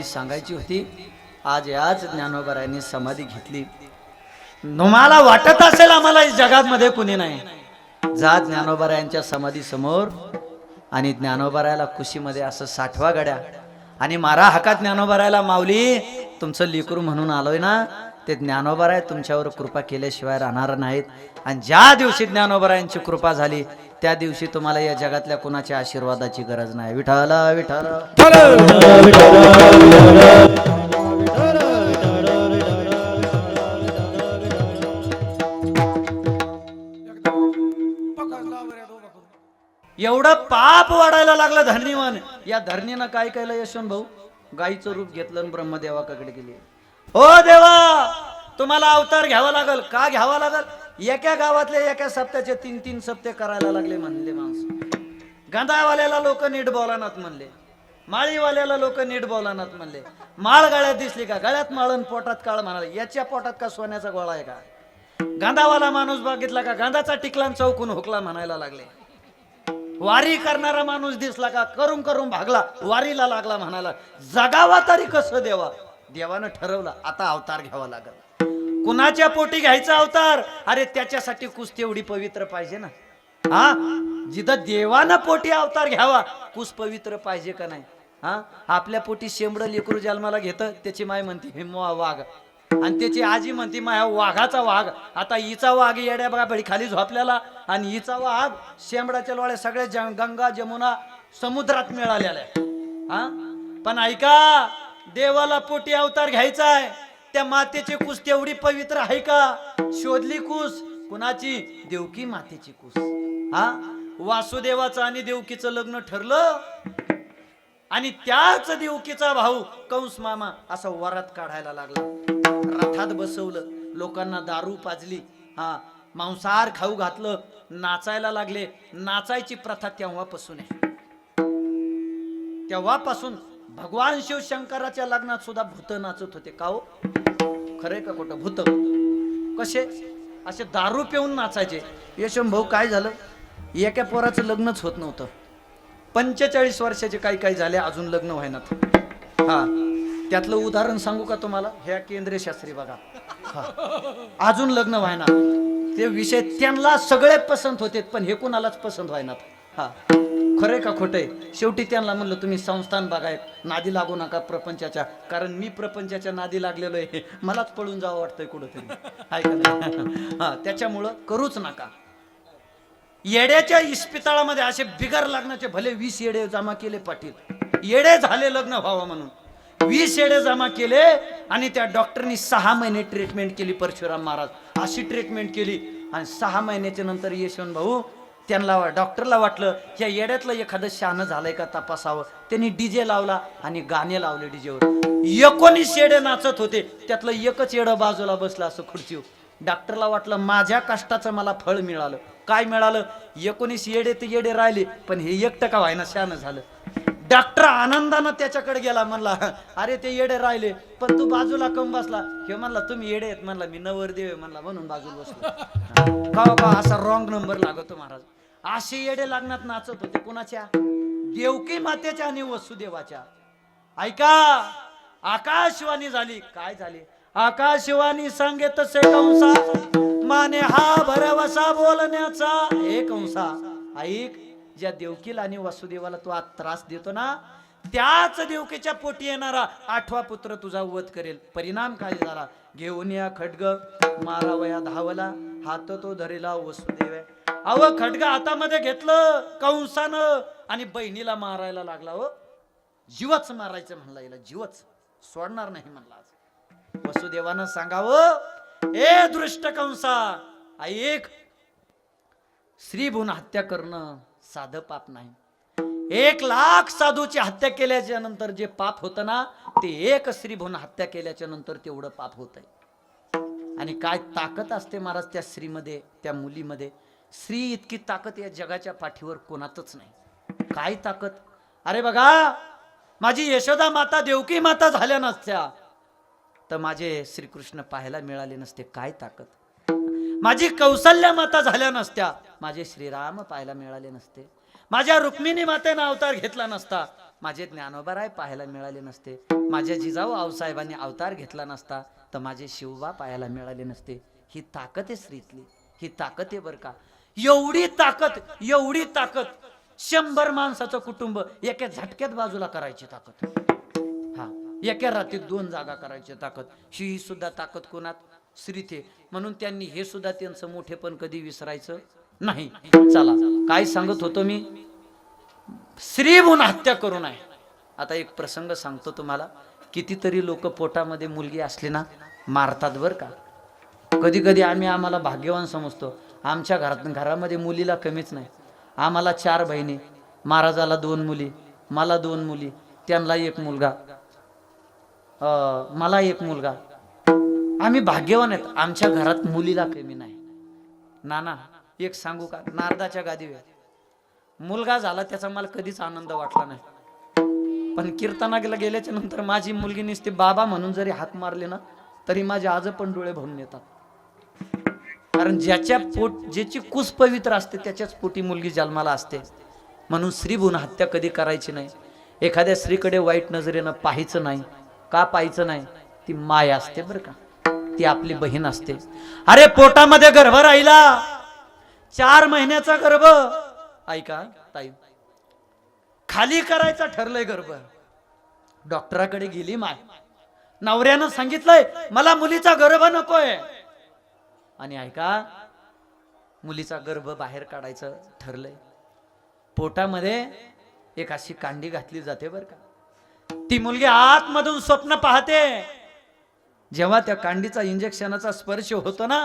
सांगायची होती. आज याच ज्ञानोबरायांनी समाधी घेतली. तुम्हाला वाटत असेल आम्हाला या जगामध्ये कुणी नाही, जा ज्ञानोबरायांच्या समाधी समोर आणि ज्ञानोबरायाला कुशीमध्ये असं साठवा गड्या आणि मारा हाका ज्ञानोबरायाला. माऊली, तुमचं लेकरू म्हणून आलोय ना, ते ज्ञानोबराय तुमच्यावर कृपा केल्याशिवाय राहणार नाहीत. आणि ज्या दिवशी ज्ञानोबरायांची कृपा झाली त्या दिवशी तुम्हाला या जगातल्या कोणाच्या आशीर्वादाची गरज नाही. विठ्ठल विठ्ठल. एवढं पाप वाढायला लागलं धरणीवान. या धरणीनं काय केलं यशवंत भाऊ, गाईचं रूप घेतलं आणि ब्रह्मदेवाकडे गेले. हो देवा, तुम्हाला अवतार घ्यावा लागल. का घ्यावा लागल? एका गावातले एका सप्त्याचे 3-3 सप्ते करायला लागले म्हणले माणसं. गांधावाल्याला लोक नीट बोलानात म्हणले, माळीवाल्याला लोक नीट बोलानात म्हणले. माळ गळ्यात दिसली का? गळ्यात माळन पोटात काळ म्हणाले. याच्या पोटात का सोन्याचा गोळा आहे का? गांधावाला माणूस बघितला का? गांधाचा टिकला चौकून हुकला म्हणायला लागले. वारी करणारा माणूस दिसला का? करून करून भागला, वारीला लागला म्हणाला. जगावा तरी कसं देवा? देवानं ठरवलं आता अवतार घ्यावा लागल. कुणाच्या पोटी घ्यायचा अवतार? अरे त्याच्यासाठी कुस्ती एवढी पवित्र पाहिजे ना. हा, जिथं देवानं पोटी अवतार घ्यावा, कुस पवित्र पाहिजे का नाही? हा, आपल्या पोटी शेंबडं लेकरू जन्माला घेतं, त्याची माय म्हणते हे वाघ, आणि त्याची आजी म्हणते माया वाघाचा वाघ. आता हिचा वाघ येड्या बघा बळी खाली झोपल्याला, आणि हिचा वाघ शेंबडाच्या लोळ्या सगळ्या गंगा जमुना समुद्रात मिळालेल्या आहे. हा, पण ऐका, देवाला पोटी अवतार घ्यायचा आहे. त्या मातेची कुस तेवढी पवित्र आहे का? शोधली कुस कुणाची? देवकी मातेची कुस. हा, वासुदेवाचं आणि देवकीचं लग्न ठरलं, आणि त्याच देवकीचा भाऊ कंस मामा असा वरात काढायला लागला. रथात बसवलं, लोकांना दारू पाजली, हा, मांसाहार खाऊ घातलं, नाचायला लागले. नाचायची प्रथा तेव्हापासून आहे. तेव्हापासून भगवान शिवशंकराच्या लग्नात सुद्धा भूत नाचत होते. का हो? खरे का खोटं? भूत कसे? असे दारू पिऊन नाचायचे. यशवंत भाऊ काय झालं? एका पोराचं लग्नच होत नव्हतं. 45 वर्षाचे काही झाले, अजून लग्न व्हायनात. हा, त्यातलं उदाहरण सांगू का तुम्हाला? ह्या केंद्रीय शास्त्री बघा, हा, अजून लग्न व्हायना. ते विषय त्यांना सगळे पसंत होते, पण हे कोणालाच पसंत व्हायनात. हा, खरे का खोटे? शेवटी त्यांना म्हणलं तुम्ही संस्थान बघा, नादी लागू नका प्रपंचाच्या, कारण मी प्रपंचाच्या नादी लागलेलो आहे. मलाच पळून जावं वाटतंय कुठंतरी, ऐका. हा, त्याच्यामुळं करूच नका. येड्याच्या इस्पितळामध्ये असे बिगर लग्नाचे भले 20 येडे जमा केले पाटील. येडे झाले लग्न व्हावं म्हणून 20 येडे जमा केले, आणि त्या डॉक्टरनी 6 महिने ट्रीटमेंट केली. परशुराम महाराज अशी ट्रीटमेंट केली, आणि 6 महिन्याच्या नंतर यशवंत भाऊ त्यांना डॉक्टरला वाटलं या येड्यातलं एखादं शहाणं झालंय का तपासावं. त्यांनी डीजे लावला आणि गाणे लावले डीजेवर. 19 येडे नाचत होते, त्यातलं एकच येडं बाजूला बसलं असं खुर्चीवर. डॉक्टरला वाटलं माझ्या कष्टाचं मला फळ मिळालं. काय मिळालं? 19 येडे ते येडे राहिले, पण हे 1% व्हायना शहाणं झालं. डॉक्टर आनंदानं त्याच्याकडे गेला, म्हणला अरे ते येडे राहिले, पण तू बाजूला कम बसला? हे म्हणला तुम्ही येडे आहेत. म्हणला मी नवरदेव आहे म्हणला, म्हणून बाजूला बसलो. का असा रॉंग नंबर लागतो महाराज. असे येडे लग्नात नाचत होते. कुणाच्या? देवकी मातेच्या आणि वसुदेवाच्या. ऐका, आकाशवाणी झाली. काय झाली? आकाशवाणी सांगे तसे कंसा, माने हा भरवसा बोलण्याचा. हे कंसा ऐक, ज्या देवकीला आणि वासुदेवाला तू आज त्रास देतो ना, त्याच देवकीच्या पोटी येणारा 8वा पुत्र तुझा वध करेल. परिणाम काय झाला? घेऊन या खड्ग, मारावया धावला, हात तो धरेला वसुदेव. अव खड्ग हातामध्ये घेतलं कंसानं, आणि बहिणीला मारायला लागला. हो, जीवच मारायचं म्हणला, याला जीवच सोडणार नाही म्हणला. वसुदेवानं सांगावं, ए दृष्ट कंसा ऐक, स्त्रीभ्रूण हत्या करणं साधं पाप नाही. 1,00,000 साधूची हत्या केल्याच्या नंतर जे पाप होतं ना, ते 1 स्त्रीभ्रूण हत्या केल्याच्या नंतर तेवढं पाप होतंय. आणि काय ताकद असते महाराज त्या स्त्रीमध्ये, त्या मुलीमध्ये. स्त्री इतकी ताकद या जगाच्या पाठीवर कोणातच नाही. काय ताकद? अरे बघा, माझी यशोदा माता देवकी माता झाल्या नसत्या तर माझे श्रीकृष्ण पाहायला मिळाले नसते. काय ताकद? माझी कौसल्या माता झाल्या नसत्या माझे श्रीराम पाहायला मिळाले नसते. माझ्या रुक्मिणी मातेनं अवतार घेतला नसता माझे ज्ञानोबाराय पाहायला मिळाले नसते. माझ्या जिजाऊ आऊसाहेबांनी अवतार घेतला नसता तर माझे शिवबा पाहायला मिळाले नसते. ही ताकद आहे स्त्रीतली, ही ताकद आहे बर का. एवढी ताकद, एवढी ताकद 100 माणसाचं कुटुंब एका झटक्यात बाजूला करायची ताकद. हा, एका रात्रीत 2 जागा करायची ताकद. ही सुद्धा ताकद कोणात? स्त्रीत आहे. म्हणून त्यांनी हे सुद्धा त्यांचं मोठेपण कधी विसरायचं नाही. चला, काय सांगत होतो मी? स्त्रीभ्रूण हत्या करू नये. आता एक प्रसंग सांगतो तुम्हाला. कितीतरी लोक पोटामध्ये मुलगी असली ना मारतात बर का. कधी कधी आम्हाला भाग्यवान समजतो. आमच्या घरामध्ये मुलीला कमीच नाही. आम्हाला 4 बहिणी, महाराजाला 2 मुली, मला 2 मुली, त्यांना 1 मुलगा. मला एक मुलगा, आम्ही भाग्यवान आहेत, आमच्या घरात मुलीला कमी नाही. नाना एक सांगू का, नारदाच्या गादीवर मुलगा झाला त्याचा मला कधीच आनंद वाटला नाही, पण कीर्तनाला गेल्याच्या नंतर माझी मुलगी नुसती बाबा म्हणून जरी हाक मारले ना तरी माझे आज पण डोळे भरून येतात. कारण ज्याची कुस पवित्र असते त्याच्याच पोटी मुलगी जन्माला असते. म्हणून स्त्री भ्रूण हत्या कधी करायची नाही. एखाद्या स्त्रीकडे वाईट नजरेनं पाहायचं नाही. का पाहायचं नाही? ती माय असते बरं का, ती आपली बहीण असते. अरे पोटामध्ये गर्भ राहिला, 4 महिन्याचा गर्भ, ऐका ताई, खाली करायचा ठरलंय गर्भ. डॉक्टराकडे गेली माय, नवऱ्यानं सांगितलंय मला मुलीचा गर्भ नकोय, आणि ऐका मुलीचा गर्भ बाहेर काढायचं ठरलंय. पोटामध्ये एक अशी कांडी घातली जाते बर का. ती मुलगी आतमधून स्वप्न पाहते. जेव्हा त्या कांडीचा इंजेक्शनाचा स्पर्श होतो ना,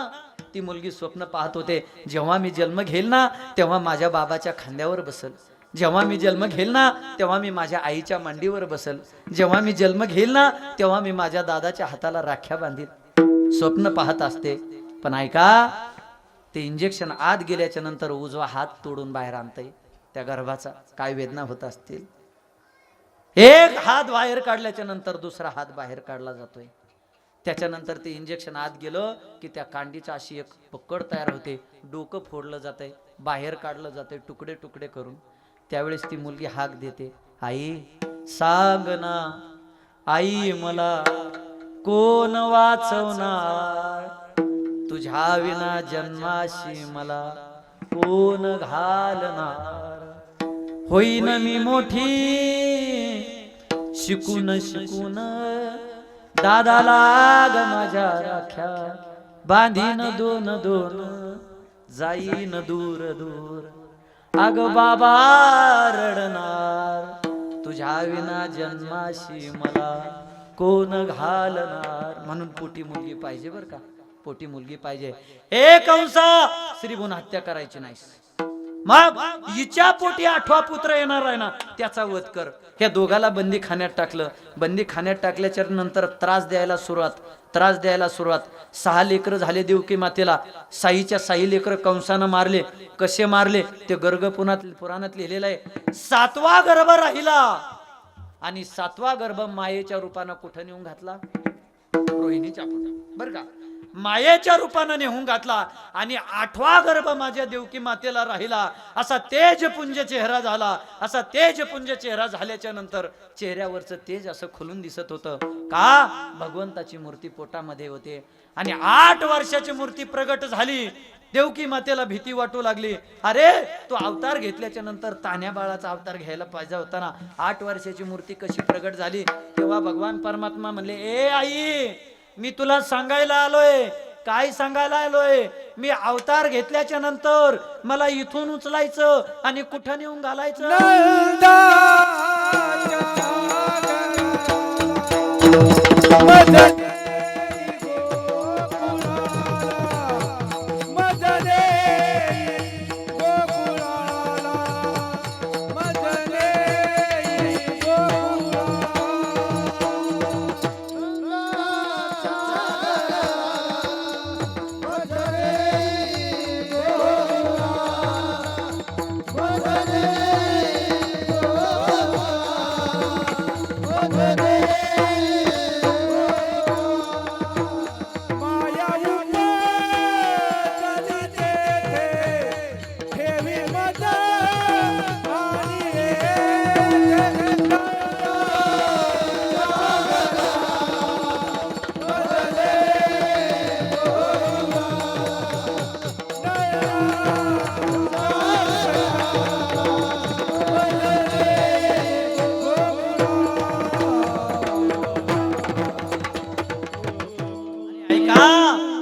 ती मुलगी स्वप्न पाहत होते, जेव्हा मी जन्म घेईल ना तेव्हा माझ्या बाबाच्या खांद्यावर बसल, जेव्हा मी जन्म घेईल ना तेव्हा मी माझ्या आईच्या मांडीवर बसल, जेव्हा मी जन्म घेईल ना तेव्हा मी माझ्या दादाच्या हाताला राख्या बांधील. स्वप्न पाहत असते. पण ऐका, ते इंजेक्शन आत गेल्याच्या नंतर उजवा हात तोडून बाहेर आणतंय. त्या गर्भाचा काय वेदना होत असतील. एक हात बाहेर काढल्याच्या नंतर दुसरा हात बाहेर काढला जातोय. त्याच्यानंतर ते इंजेक्शन आत गेलं की त्या कांडीचा अशी एक पकड तयार होते, डोकं फोडलं जातंय, बाहेर काढलं जातंय तुकडे तुकडे करून. त्यावेळेस ती मुलगी हाक देते, आई सांग ना, आई मला कोण वाचवणार, तुझ्या विना जन्माशी मला कोण घालणार. होईन मी मोठी शिकून शिकून, दादाला ग माझ्या राख्या बांधीन दोन दोन, जाईन दूर दूर, अग बाबा रडणार, तुझ्या विना जन्माशी मला कोण घालणार. म्हणून पोटी मुलगी पाहिजे बर का, पोटी मुलगी पाहिजे. एक अंसा स्त्री भ्रूण हत्या करायची नाही. मग हिच्या पोटी 8वा पुत्र येणार आहे ना, त्याचा वध कर. ह्या दोघाला बंदी खाण्यात टाकलं. बंदी खाण्यात टाकल्याच्या नंतर त्रास द्यायला सुरुवात. 6 लेकरं झाले देवकी मातेला. 6 लेकरं कंसानं मारले. कसे मारले ते गर्ग पुराणात लिहिलेलं आहे. 7वा गर्भ राहिला, आणि 7वा गर्भ मायेच्या रूपानं कुठं नेऊन घातला? रोहिणीच्या पोटात बर का, मायेच्या रूपानं नेऊन घातला. आणि 8वा गर्भ माझ्या देवकी मातेला राहिला. असा तेजपुंज चेहरा झाला. असा तेजपुंज चेहरा झाल्याच्या नंतर चेहऱ्यावरचं तेज असं खुलून दिसत होतं. का? भगवंताची मूर्ती पोटामध्ये होते. आणि 8 वर्षाची मूर्ती प्रगट झाली. देवकी मातेला भीती वाटू लागली. अरे तो अवतार घेतल्याच्या नंतर तान्या बाळाचा अवतार घ्यायला पाहिजे होता ना, 8 वर्षाची मूर्ती कशी प्रगट झाली? तेव्हा भगवान परमात्मा म्हणले, ए आई, मी तुला सांगायला आलोय. काय सांगायला आलोय? मी अवतार घेतल्याच्या नंतर मला इथून उचलायचं आणि कुठं नेऊन घालायचं?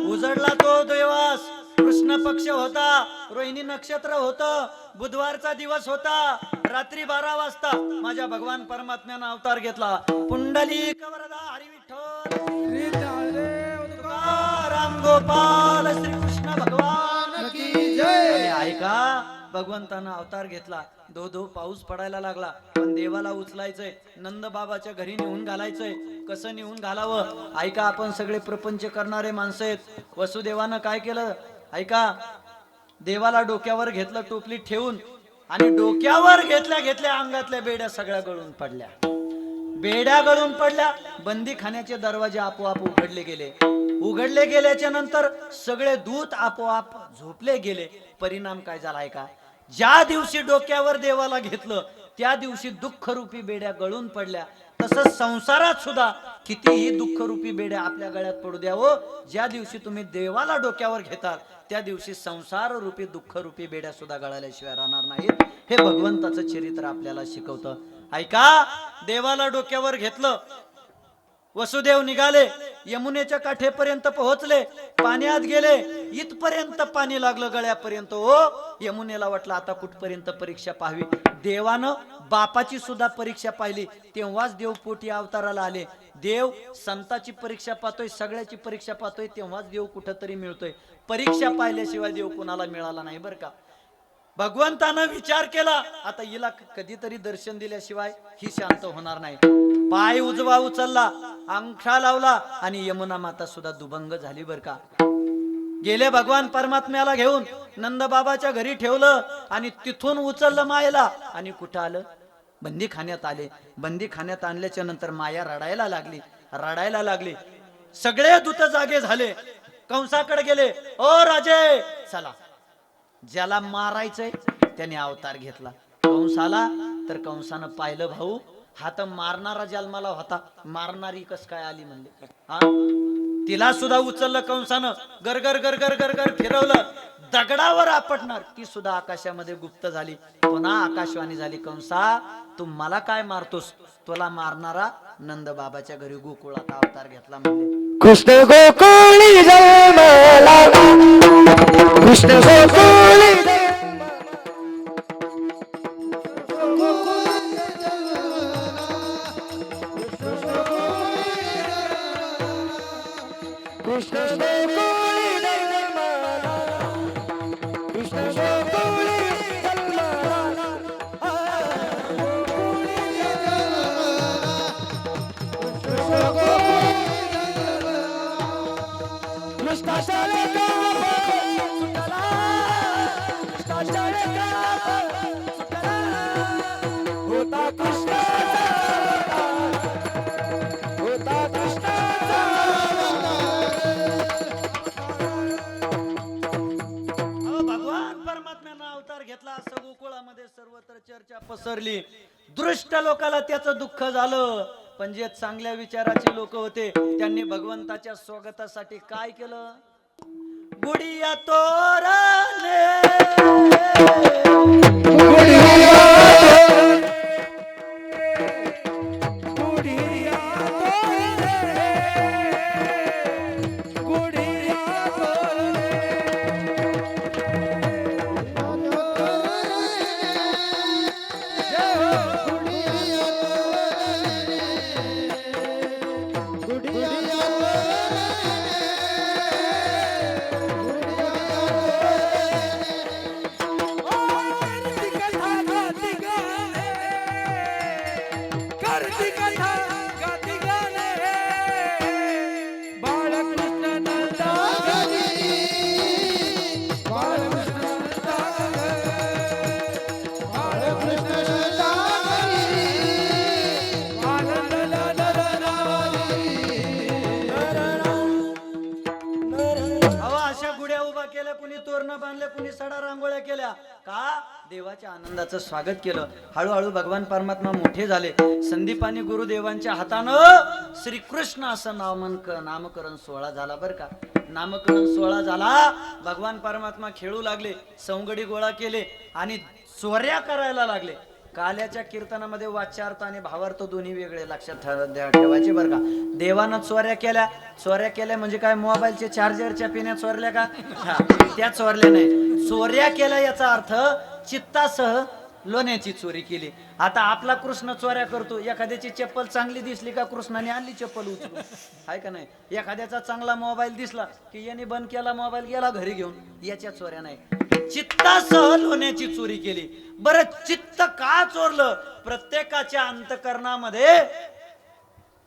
उजडला तो दिवस, कृष्ण पक्ष होता, रोहिणी नक्षत्र होतं, बुधवारचा दिवस होता. रात्री 12 वाजता माझ्या भगवान परमात्म्यानं अवतार घेतला. पुंडलिक वरदा हरी विठ्ठल राम गोपाल श्री कृष्ण भगवान की जय. ऐका, भगवंतानं अवतार घेतला. धो धो पाऊस पडायला लागला, पण देवाला उचलायचंय, नंद बाबाच्या घरी नेऊन घालायचंय. कसं नेऊन घालावं? ऐका, आपण सगळे प्रपंच करणारे माणसं आहेत. वसुदेवानं काय केलं ऐका, देवाला डोक्यावर घेतलं टोपली ठेवून, आणि डोक्यावर घेतल्या घेतल्या अंगातल्या बेड्या सगळ्या गळून पडल्या. बेड्या गळून पडल्या. बंदी खाण्याचे दरवाजे आपोआप उघडले गेले. उघडले गेल्याच्या नंतर सगळे दूत आपोआप झोपले गेले. परिणाम काय झाला आहे का? ज्या दिवशी डोक्यावर देवाला घेतलं त्या दिवशी दुःखरूपी बेड्या गळून पडल्या. तसंच संसारात सुद्धा कितीही दुःखरूपी बेड्या आपल्या गळ्यात पडू द्या हो, ज्या दिवशी तुम्ही देवाला डोक्यावर घेताल त्या दिवशी संसार रूपी दुःखरूपी बेड्या सुद्धा गळाल्याशिवाय राहणार नाहीत. हे भगवंताचं चरित्र आपल्याला शिकवतं. ऐका, देवाला डोक्यावर घेतलं, वसुदेव निघाले, यमुनेच्या काठेपर्यंत पोहोचले, पाण्यात गेले, इथपर्यंत पाणी लागलं गळ्यापर्यंत. हो, यमुनेला वाटलं आता कुठपर्यंत परीक्षा पाहावी. देवानं बापाची सुद्धा परीक्षा पाहिली, तेव्हाच देव पोटी अवताराला आले. देव संताची परीक्षा पाहतोय, सगळ्याची परीक्षा पाहतोय, तेव्हाच देव कुठंतरी मिळतोय. परीक्षा पाहिल्याशिवाय देव कुणाला मिळाला नाही बरं का. भगवंतानं विचार केला, आता हिला कधीतरी दर्शन दिल्याशिवाय ही शांत होणार नाही. पाय उजवा उचलला, अंगठा लावला, आणि यमुना माता सुद्धा दुभंग झाली बर का. गेले भगवान परमात्म्याला घेऊन नंद बाबाच्या घरी ठेवलं, आणि तिथून उचललं मायेला, आणि कुठं आलं? बंदी खाण्यात आले. बंदी खाण्यात आणल्याच्या नंतर माया रडायला लागली. सगळे दूत जागे झाले, कंसाकडे गेले. ओ राजे, चला, ज्याला मारायचंय त्याने अवतार घेतला. कंस आला तर कंसानं पाहिलं, भाऊ हा तर मारणारा जन्माला होता, मारणारी कस काय आली म्हणले. हा, तिला सुद्धा उचललं कंसानं, गरगर गरगर गरगर फिरवलं, दगडावर आपटणार, ती सुद्धा आकाशामध्ये गुप्त झाली. पुन्हा आकाशवाणी झाली, कंसा तू मला काय मारतोस? तुला मारणारा नंद बाबाच्या घरी गोकुळात अवतार घेतला म्हणले. कृष्ण गोकुळी जन्मला, कृष्ण गोकुळी कृष्ण गोकुळी जन्मला, कृष्ण गोकुळी जन्मला, कृष्णाच्या होता कृष्णाचा भगवान परमात्म्यानं अवतार घेतला, असं गोकुळामध्ये सर्वत्र चर्चा पसरली. दृष्ट लोकाला त्याचं दुःख झालं, पण जे चांगल्या विचाराचे लोक होते त्यांनी भगवंताच्या स्वागतासाठी काय केलं? गुडिया तोरणे, बांधले, कुणी सडा रांगोळ्या केल्या का? देवाच्या आनंदाचं स्वागत केलं. हळूहळू भगवान परमात्मा मोठे झाले. संदीपानी गुरुदेवांच्या हातानं श्रीकृष्ण असं नामकरण सोहळा झाला बर का. नामकरण सोहळा झाला, भगवान परमात्मा खेळू लागले, सवंगडी गोळा केले आणि चोऱ्या करायला लागले. काल्याच्या कीर्तनामध्ये वाच्यार्थ आणि भावार्थ दोन्ही वेगळे लक्षात ठेवायचे बरं का. देवानं चोऱ्या केल्या म्हणजे काय, मोबाईलचे चार्जरच्या पिण्या चोरल्या का? त्या चोरल्या नाही, चोऱ्या केल्या याचा अर्थ चित्तासह लोण्याची चोरी केली. आता आपला कृष्ण चोऱ्या करतो, एखाद्याची चप्पल चांगली दिसली का कृष्णाने आणली चप्पल उचलून, आहे का नाही? एखाद्याचा चांगला मोबाईल दिसला की याने बंद केला मोबाईल, गेला घरी घेऊन, याच्या चोऱ्या नाही. चित्तासह लोण्याची चोरी केली. बरं चित्त का चोरलं? प्रत्येकाच्या अंतकरणामध्ये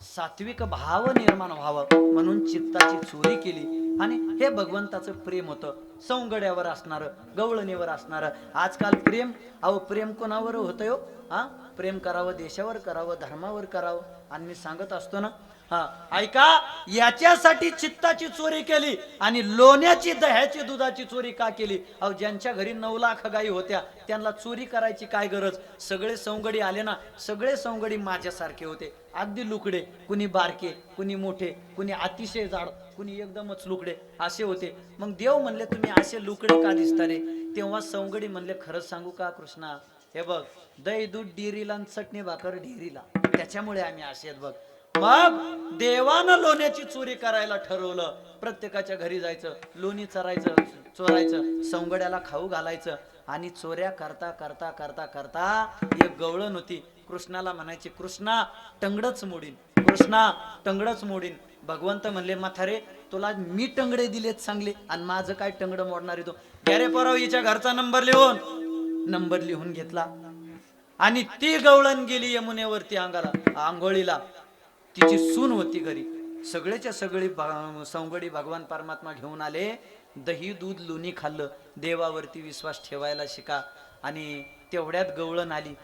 सात्विक भाव निर्माण व्हावं म्हणून चित्ताची चोरी केली. आणि हे भगवंताचं प्रेम होतं. सौंगड्यावर असणार, गवळणीवर असणार. आजकाल प्रेम, अहो प्रेम कोणावर होतं हो? हा, प्रेम करावं देशावर करावं, धर्मावर करावं. आणि मी सांगत असतो ना, हा ऐका, याच्यासाठी चित्ताची चोरी केली. आणि लोण्याची, दह्याची, दुधाची चोरी का केली? अहो ज्यांच्या घरी 9 लाख गायी होत्या त्यांना चोरी करायची काय गरज? सगळे सौंगडी आले ना, सगळे सौंगडी माझ्यासारखे होते. अगदी लुकडे, कुणी बारके, कुणी मोठे, कुणी अतिशय जाड, कुणी एकदमच लुकडे, असे होते. मग देव म्हणले तुम्ही असे लुकडे का दिसता रे? तेव्हा सौंगडी म्हणले खरंच सांगू का कृष्णा, हे बघ दही दूध डेअरीला आणि चटणी भाकर ढेरीला, त्याच्यामुळे आम्ही असे आहेत बघ. मग देवानं लोण्याची चोरी करायला ठरवलं. प्रत्येकाच्या घरी जायचं, लोणी चरायचं, चोरायचं, सौंगड्याला खाऊ घालायचं. आणि चोऱ्या करता करता करता करता एक गवळण होती. कृष्णाला म्हणायची, कृष्णा टंगडच मोडीन, कृष्णा टंगडच मोडीन. भगवंत म्हणले, म्हातारे तुला मी टंगडे दिलेत चांगले आणि माझं काय टंगड मोडणार आहे? तो गॅरे पराव हिच्या घरचा नंबर लिहून घेतला. आणि ती गवळण गेली यमुनेवरती आंघोळीला. तिची सून होती घरी. सगळेच्या सगळे सौंगडी भगवान परमात्मा घेऊन आले. दही दूध लोणी खाल्लं. देवावरती विश्वास ठेवायला शिका. आणि तेवढ्यात गवळण आली.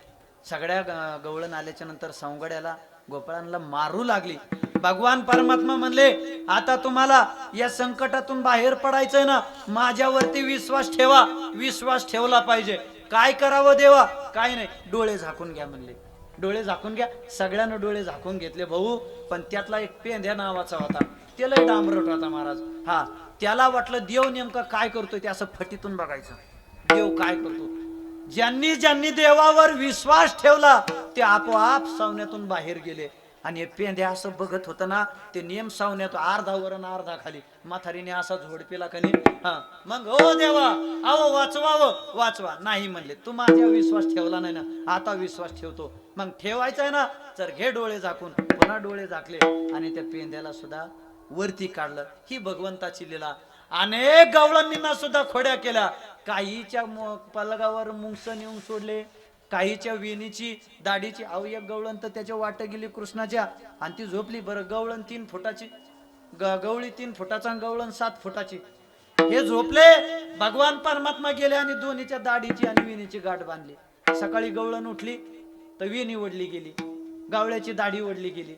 सगळ्या गवळण आल्याच्या नंतर सौंगड्याला, गोपाळांना मारू लागली. भगवान परमात्मा म्हणले, आता तुम्हाला या संकटातून बाहेर पडायचंय ना, माझ्यावरती विश्वास ठेवा. विश्वास ठेवला पाहिजे. काय करावं देवा? काय नाही, डोळे झाकून घ्या म्हणले. डोळे झाकून घ्या. सगळ्यांना डोळे झाकून घेतले भाऊ. पण त्यातला एक पेंध्या नावाचा होता, त्याला डांबरट होता महाराज. हा, त्याला वाटलं देव नेमकं काय करतोय ते असं फटीतून बघायचं, देव काय करतो. ज्यांनी ज्यांनी देवावर विश्वास ठेवला ते आपोआप सावण्यातून बाहेर गेले. आणि हे पेंध्या असं बघत होतं ना, ते नियम सावण्यात अर्धा वर आणि अर्धा खाली. म्हातारीने असा झोडपेला खाली. हा, मग ओ देवा, अहो वाचवा. नाही म्हणले, तू माझ्या विश्वास ठेवला नाही ना, आता विश्वास ठेवतो. मग ठेवायचा ना, तर घे डोळे झाकून. पुन्हा डोळे झाकले आणि त्या पेंध्याला सुद्धा वरती काढलं. ही भगवंताची लीला. अनेक गवळणींना सुद्धा खोड्या केल्या. काहीच्या पलगावर मुंगस नेऊन सोडले, काहीच्या वेणीची दाढीची. अहो एक गवळण तर त्याच्या वाट गेली कृष्णाच्या आणि ती झोपली. बरं गवळण 3 फुटाची, गवळी 3 फुटाचा, गवळण 7 फुटाची. हे झोपले. भगवान परमात्मा गेले आणि दोन्हीच्या दाढीची आणि वेणीची गाठ बांधली. सकाळी गवळण उठली तर वेणी ओढली गेली, गावळ्याची दाढी ओढली गेली.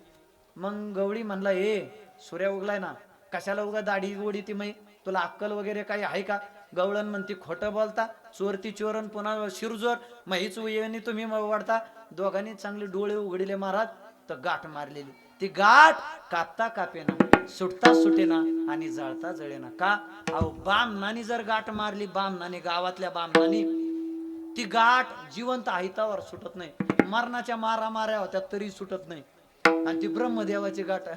मग गवळी म्हणला, हे सूर्य उगलाय ना, कशाला उगा दाढी ओढी ती? मै तुला अक्कल वगैरे काही आहे का? गवळण म्हणते, खोटं बोलता, चोरती चोरण पुन्हा शिरजोर, मग हीच वेणी तुम्ही वाढता. दोघांनी चांगले डोळे उघडले महाराज, तर गाठ मारलेली. ती गाठ कापता कापेना, सुटता सुटेना आणि जळता जळेना. का? अहो बामनानी जर गाठ मारली, बामनानी, गावातल्या बामनानी, ती गाठ जिवंत आहितावर सुटत नाही. मरणाच्या माऱ्या होत्या तरी सुटत नाही. आणि ती ब्रह्मदेवाची गाठ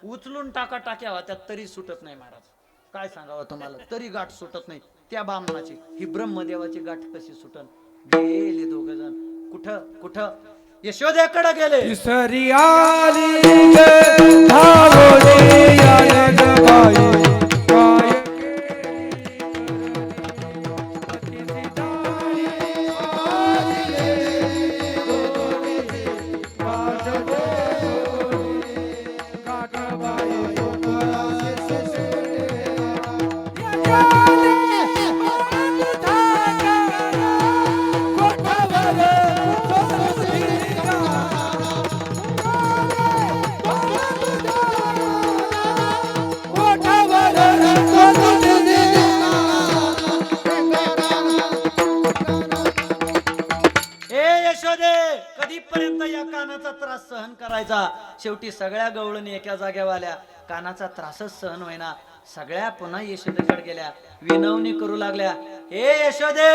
उचलून टाक्या होत्या तरी सुटत नाही महाराज. काय सांगावं तुम्हाला, तरी गाठ सुटत नाही त्या बामनाची. ही ब्रह्मदेवाची गाठ कशी सुटन? गेले 2 जण. कुठं? यशोदेकडे गेले. इसरी आली ग धावोडी आले ग बाई, काय कधीपर्यंत या कानाचा त्रास सहन करायचा? शेवटी सगळ्या गवळणी एका जाग्यावर आल्या. कानाचा त्रासच सहन होईना. सगळ्या पुन्हा यशोदेकडे गेल्या, विनवणी करू लागल्या. हे यशोदे,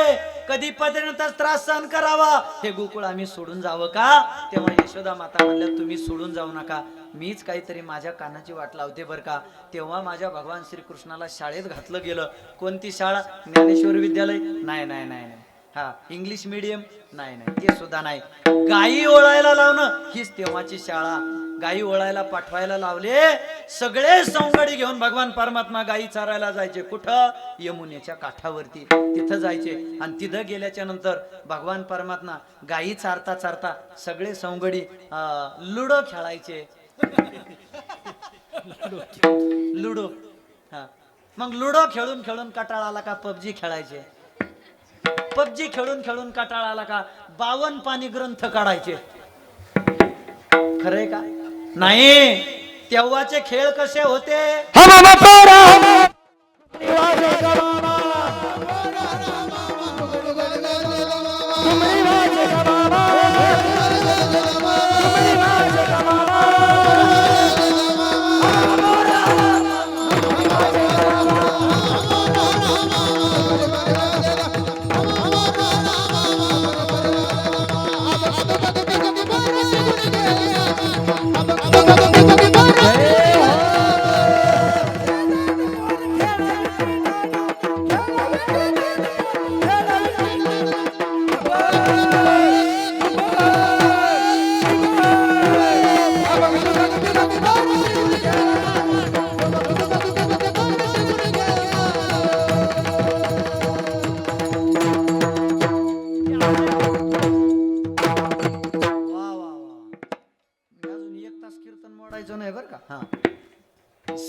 कधीपर्यंत त्रास सहन करावा? हे गोकुळ आम्ही सोडून जावं का? तेव्हा यशोदा माता म्हणल्या, तुम्ही सोडून जाऊ नका, मीच काहीतरी माझ्या कानाची वाट लावते बरं का. तेव्हा माझ्या भगवान श्रीकृष्णाला शाळेत घातलं गेलं. कोणती शाळा? ज्ञानेश्वर विद्यालय? नाही. हा, इंग्लिश मीडियम? नाही, ते सुद्धा नाही. गायी ओळायला लावणं हीच तेव्हाची शाळा. गायी ओळायला पाठवायला लावले. सगळे सवंगडी घेऊन भगवान परमात्मा गायी चारायला जायचे. कुठं? यमुनेच्या काठावरती. तिथं जायचे आणि तिथं गेल्याच्या नंतर भगवान परमात्मा गायी चारता चारता सगळे सवंगडी लुडो खेळायचे. लुडो. हा, मग लुडो खेळून खेळून कटाळा आला का पबजी खेळायचे. पबजी खेळून खेळून कटाळा आला का 52 पानी ग्रंथ काढायचे. खरंय का? नाही. तेव्हाचे खेळ कसे होते?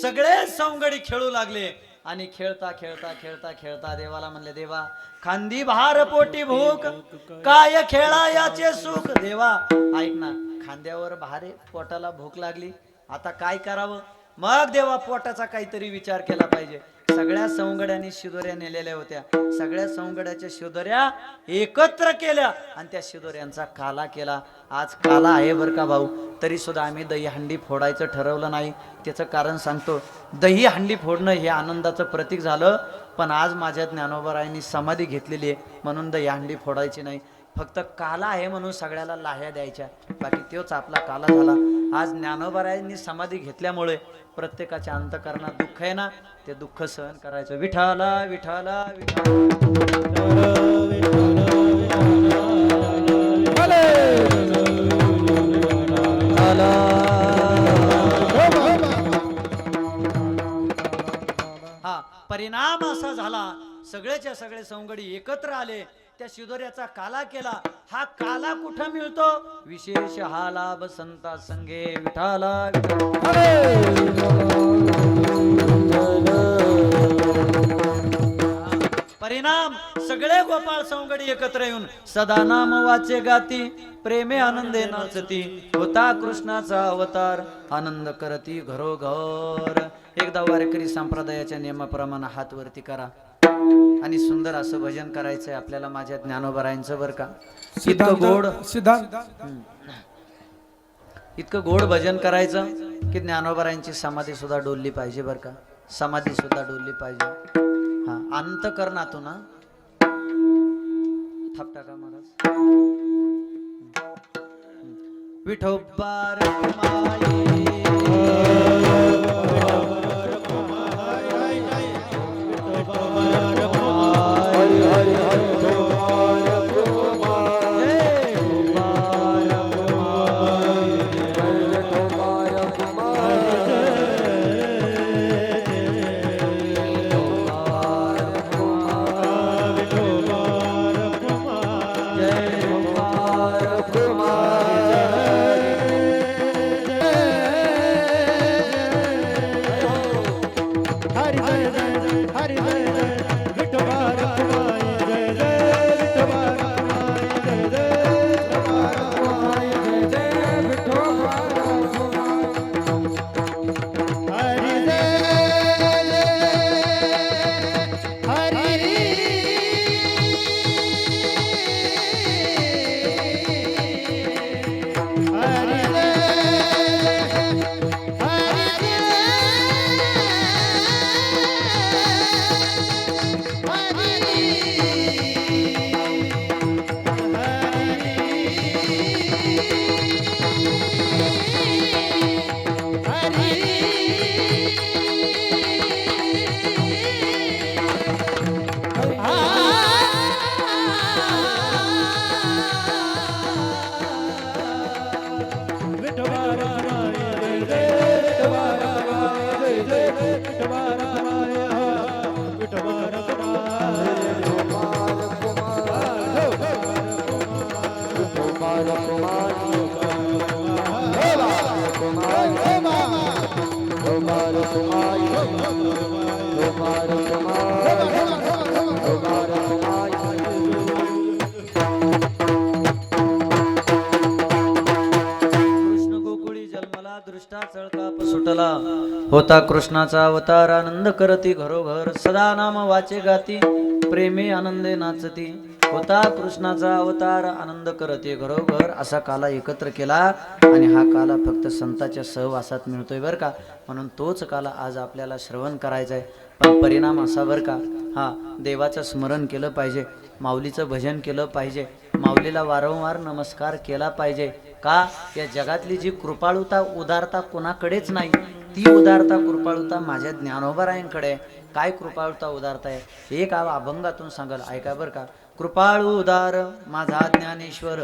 सगळे सवंगडी खेळू लागले आणि खेळता खेळता खेळता खेळता देवाला म्हणले, देवा खांदी भार पोटी भूक, काय खेळा याचे सुख. देवा ऐक ना, खांद्यावर भारे, पोटाला भूक लागली, आता काय करावं? मग देवा पोटाचा काहीतरी विचार केला पाहिजे. सगळ्या सवंगड्यांनी शिदोऱ्या नेलेल्या होत्या. सगळ्या सवंगड्याच्या शिदोऱ्या एकत्र केल्या आणि त्या शिदोऱ्यांचा काला केला. आज काला आहे बरं का भाऊ, तरी सुद्धा आम्ही दही हंडी फोडायचं ठरवलं नाही. त्याचं कारण सांगतो. दही हंडी फोडणं हे आनंदाचं प्रतीक झालं, पण आज माझ्या ज्ञानोबारायांनी समाधी घेतलेली आहे म्हणून दही हंडी फोडायची नाही. फक्त काला आहे म्हणून सगळ्याला लाह्या द्यायच्या, बाकी तोच आपला काला झाला. आज ज्ञानोबारायांनी समाधी घेतल्यामुळे प्रत्येकाच्या अंतःकरणात दुःख आहे ना, ते दुःख सहन करायचं. विठाला विठाला हा परिणाम असा झाला, सगळेच्या सगळे सवंगडी एकत्र आले, त्या शिदोऱ्याचा काला केला. हा काला कुठं मिळतो? विशेष हा लाभ संता संगे. विठाला परिणाम सगळे गोपाळ सवंगडी एकत्र येऊन सदा नाम वाचे गाती, प्रेमे आनंदे नाचती, होता कृष्णाचा अवतार, आनंद करती घरोघर. एकदा वारकरी संप्रदायाच्या नियमाप्रमाणे हात वरती करा आणि सुंदर असं भजन करायचंय आपल्याला माझ्या ज्ञानोबारायांचं बरं का. इतकं गोड इतकं गोड भजन करायचं की ज्ञानोबारायांची समाधी सुद्धा डोलली पाहिजे बरं का. समाधी सुद्धा डोलली पाहिजे. हा, अंतःकरणातून ना थाप टाका महाराज. विठोबार विठोबार कुमार विठोबार कृष्ण गोकुळी जन्मला दृष्टा चळका सुटला होता कृष्णाचा अवतार आनंद करती घरोघर सदा नाम वाचे गाती प्रेमे आनंदे नाचती होता कृष्णाचा अवतार आनंद करते घरोघर असा काला एकत्र केला आणि हा काला फक्त संतांच्या सहवासात मिळतोय बरं का म्हणून तोच काला आज आपल्याला श्रवण करायचा आहे पण परिणाम असा बरं का हा देवाचं स्मरण केलं पाहिजे माऊलीचं भजन केलं पाहिजे माऊलीला वारंवार नमस्कार केला पाहिजे का या जगातली जी कृपाळुता उदारता कोणाकडेच नाही ती उदारता कृपाळुता माझ्या ज्ञानोबरायांकडे काय कृपाळुता उदारता आहे एक अभंगातून सांगाल ऐका बरं का कृपाळू उदार माझा ज्ञानेश्वर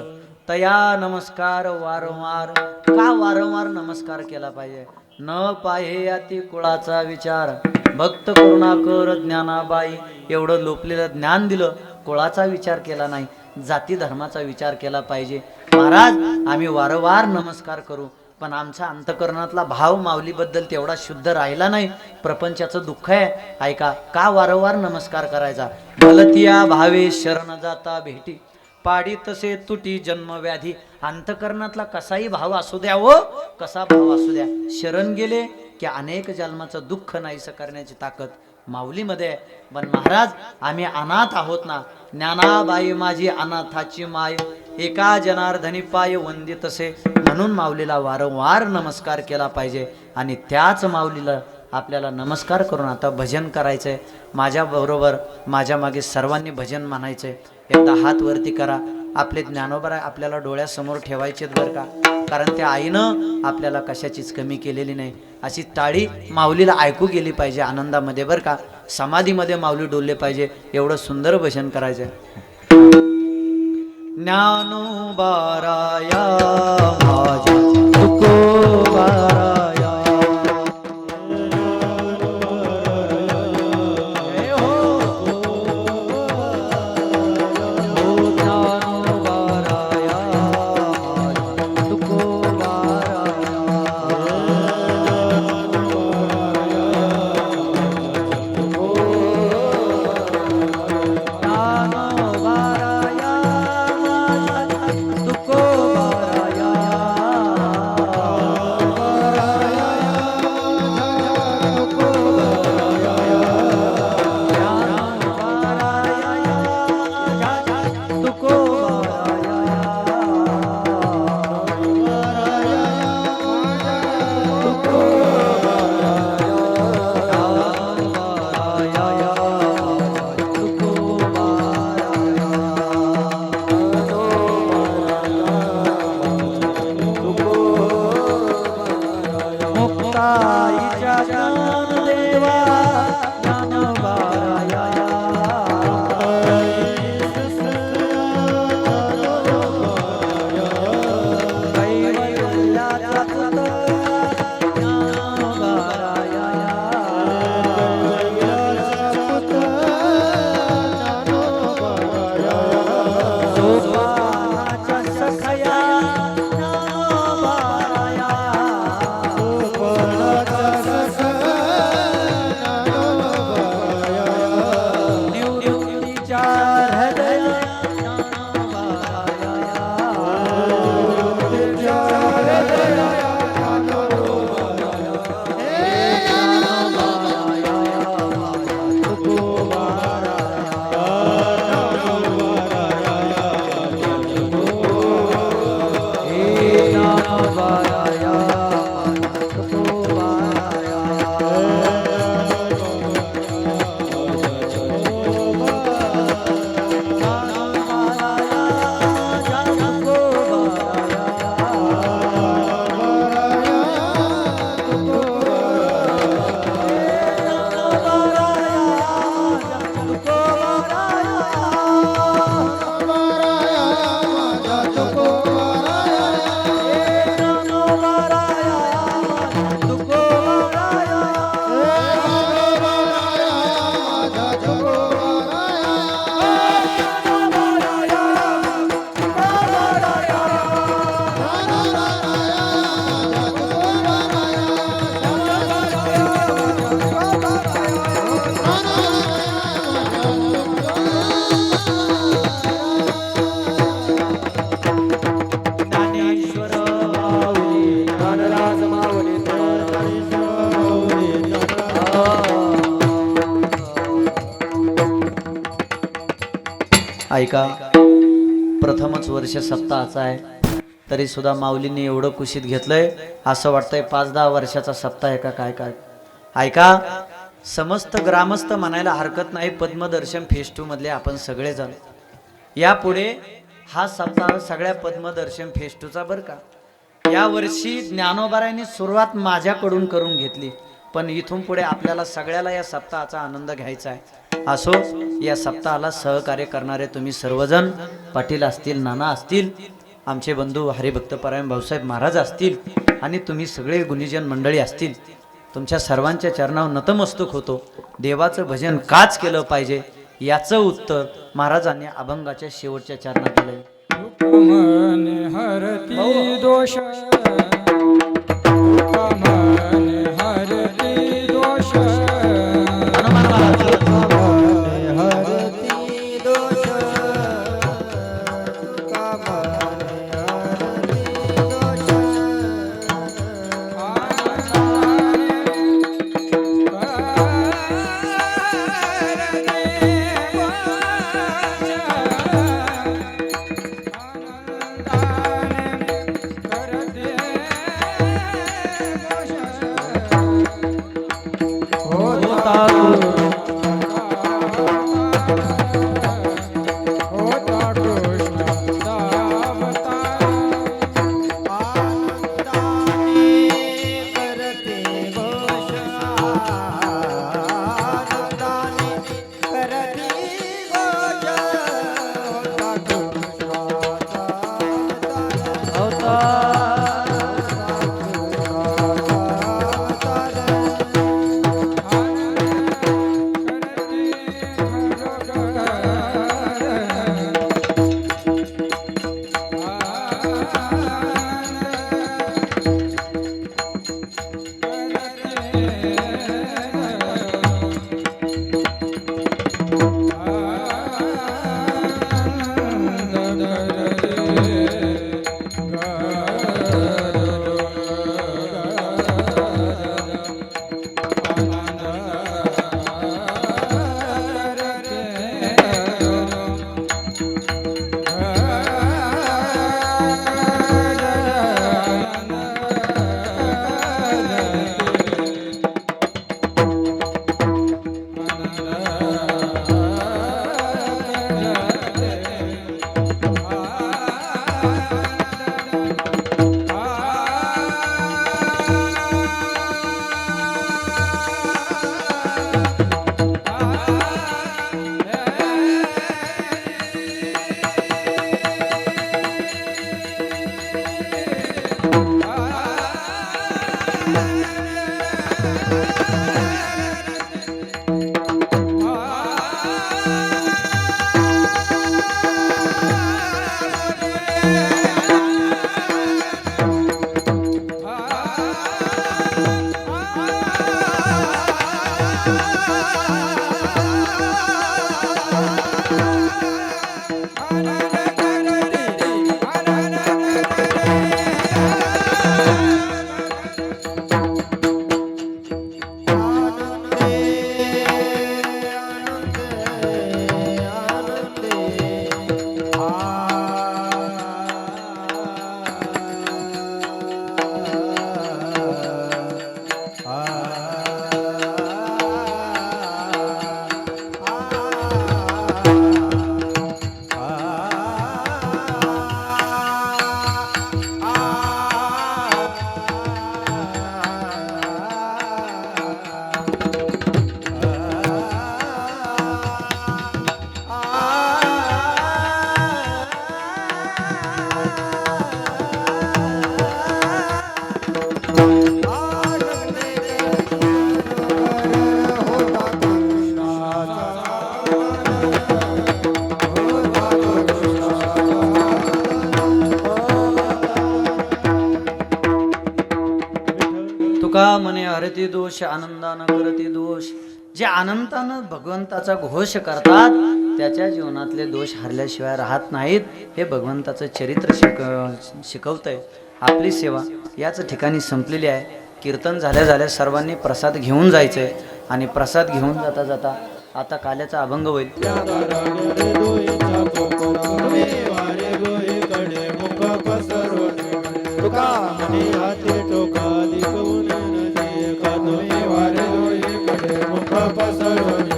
तया नमस्कार वारंवार का वारंवार नमस्कार केला पाहिजे न पाहे अति कुळाचा विचार भक्त करुणाकर ज्ञानाबाई एवढं लोपलेलं ज्ञान दिलं कुळाचा विचार केला नाही जाती धर्माचा विचार केला पाहिजे महाराज आम्ही वारंवार नमस्कार करू पण आमच्या अंतकरणातला भाव माऊलीबद्दल तेवढा शुद्ध राहिला नाही प्रपंचाचं दुःख आहे ऐका का वारंवार नमस्कार करायचा भलतिया भावे शरण जाता भेटी पाडी तसे तुटी जन्मव्याधी अंतकरणातला कसाही भाव असू द्या व कसा भाव असू द्या शरण गेले की अनेक जन्माचं दुःख नाहीसं करण्याची ताकद माऊलीमध्ये आहे पण महाराज आम्ही अनाथ आहोत ना ज्ञानाबाई माझी अनाथाची माय एका जनार्दनी पाय वंदित तसे म्हणून माऊलीला वारंवार नमस्कार केला पाहिजे आणि त्याच माऊलीला आपल्याला नमस्कार करून आता भजन करायचंय माझ्याबरोबर माझ्या मागे सर्वांनी भजन म्हणायचंय एकदा हात वरती करा आपले ज्ञानोबा आपल्याला डोळ्यासमोर ठेवायचेत बरं का कारण त्या आईनं आपल्याला कशाचीच कमी केलेली नाही अशी टाळी माऊलीला ऐकू गेली पाहिजे आनंदामध्ये बरं का समाधीमध्ये माऊली डोलले पाहिजे एवढं सुंदर भजन करायचंय ज्ञानोबाराया माझ्या तुकोबाराया ऐका, प्रथमच वर्ष सप्ताहाचा आहे, तरी सुद्धा माऊलींनी एवढं कुशीत घेतलंय, असं वाटतंय 5-10 वर्षाचा सप्ताह आहे का काय काय. ऐका, समस्त ग्रामस्थ म्हणायला हरकत नाही, पद्मदर्शन फेज 2 मधले आपण सगळे जण यापुढे हा सप्ताह सगळ्या पद्मदर्शन फेज 2चा बरं का. या वर्षी ज्ञानोबारायांनी सुरुवात माझ्याकडून करून घेतली, पण इथून पुढे आपल्याला सगळ्याला या सप्ताहाचा आनंद घ्यायचा आहे. असो, या सप्ताहाला सहकार्य करणारे तुम्ही सर्वजण, पाटील असतील, नाना असतील, आमचे बंधू हरिभक्तपरायण भाऊसाहेब महाराज असतील, आणि तुम्ही सगळे गुणीजन मंडळी असतील, तुमच्या सर्वांच्या चरणावर नतमस्तक होतो. देवाचं भजन काच केलं पाहिजे याचं उत्तर महाराजांनी अभंगाच्या शेवटच्या चरणात दिलंय. मन हरती दोष, मन हरती दोष, हनुमान महाराज. हरती दोष, तुका म्हणे हरती दोष आनंदानं करती दोष. जे आनंदानं भगवंताचा घोष करतात त्याच्या जीवनातले दोष हरल्याशिवाय राहत नाहीत. हे भगवंताचं चरित्र शिकवतंय. आपली सेवा याच ठिकाणी संपलेली आहे. कीर्तन झाल्या झाल्या सर्वांनी प्रसाद घेऊन जायचंय आणि प्रसाद घेऊन जाता जाता आता काल्याचा अभंग होईल. तुम्ही वारे गोईकडे मुख पसरून तुका म्हणे हाती टोका दिकवून नदी का तुम्ही वारे गोईकडे मुख पसरून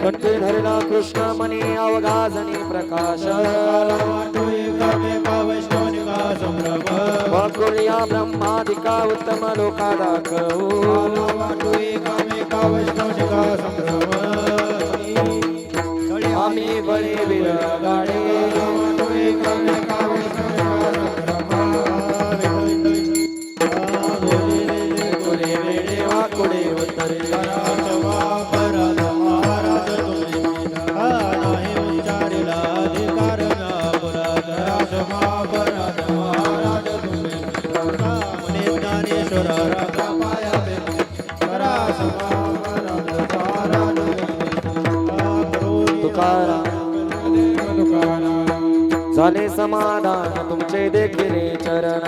कंठी धरला कृष्ण मनी अवघाजनी प्रकाश वाटोई कामे का वैष्णवनिका संभ्रम वकुलिया ब्रह्मादिका उत्तम लोका दाखवू वाटोई कामे का वैष्णवनिका संभ्रम आम्ही बळे विरगाडे वाटोई कामे का वैष्णवनिका संभ्रम गोले वेडे वाकुडे उतरे पराध महाराज नाही उच्चारिला अधिकार पुराध राजमापराध महाराज तुम्ही म्हणे ज्ञानेश्वर राजा पाया करा समापराध महाराज झाले समाधान तुमचे देखील चरण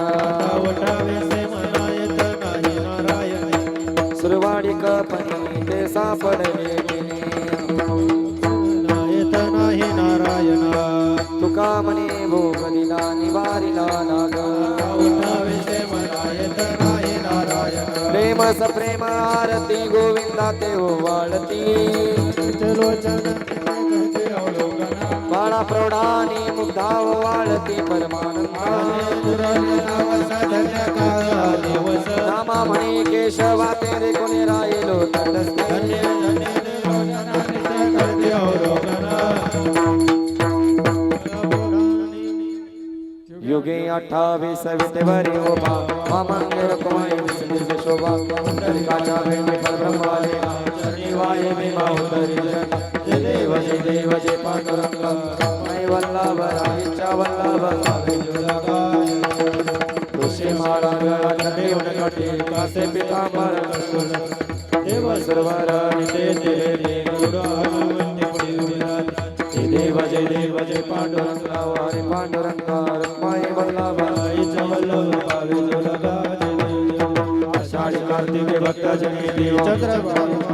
वटावेसे मनायत नाही नारायण सुरवाडी कपनी ते सापडले नाही नारायण तुका म्हणे भोग दिला निवारिला नाग उठावेसे मनायत नाही नारायण प्रेम सप्रेम आरती गोविंदा ते वाळती बाळा प्रौढानी मुग्धाव वाळती परमानंदा नामा म्हणे केशवा ते रे कोणी राहिलो तटस्थे युगे 28 विटेवरी उभा मामंगल कुमारी विसर्जित शोभा पुंडलिकाच्या भेटी परब्रह्माले चरणी वाये मी माहुतरी जय देव जय पांडुरंग मै वल्लभ इच्छा वल्लभ तुळशी माळा गळा देवन कटी कासे पितांबर देव सर्वर निते तेरे देव जय पांडुरंग हरे पांडुरंग रखमाई वल्लभ इच्छा वल्लभ आषाढी कार्तिके भक्त जनी देव चंद्र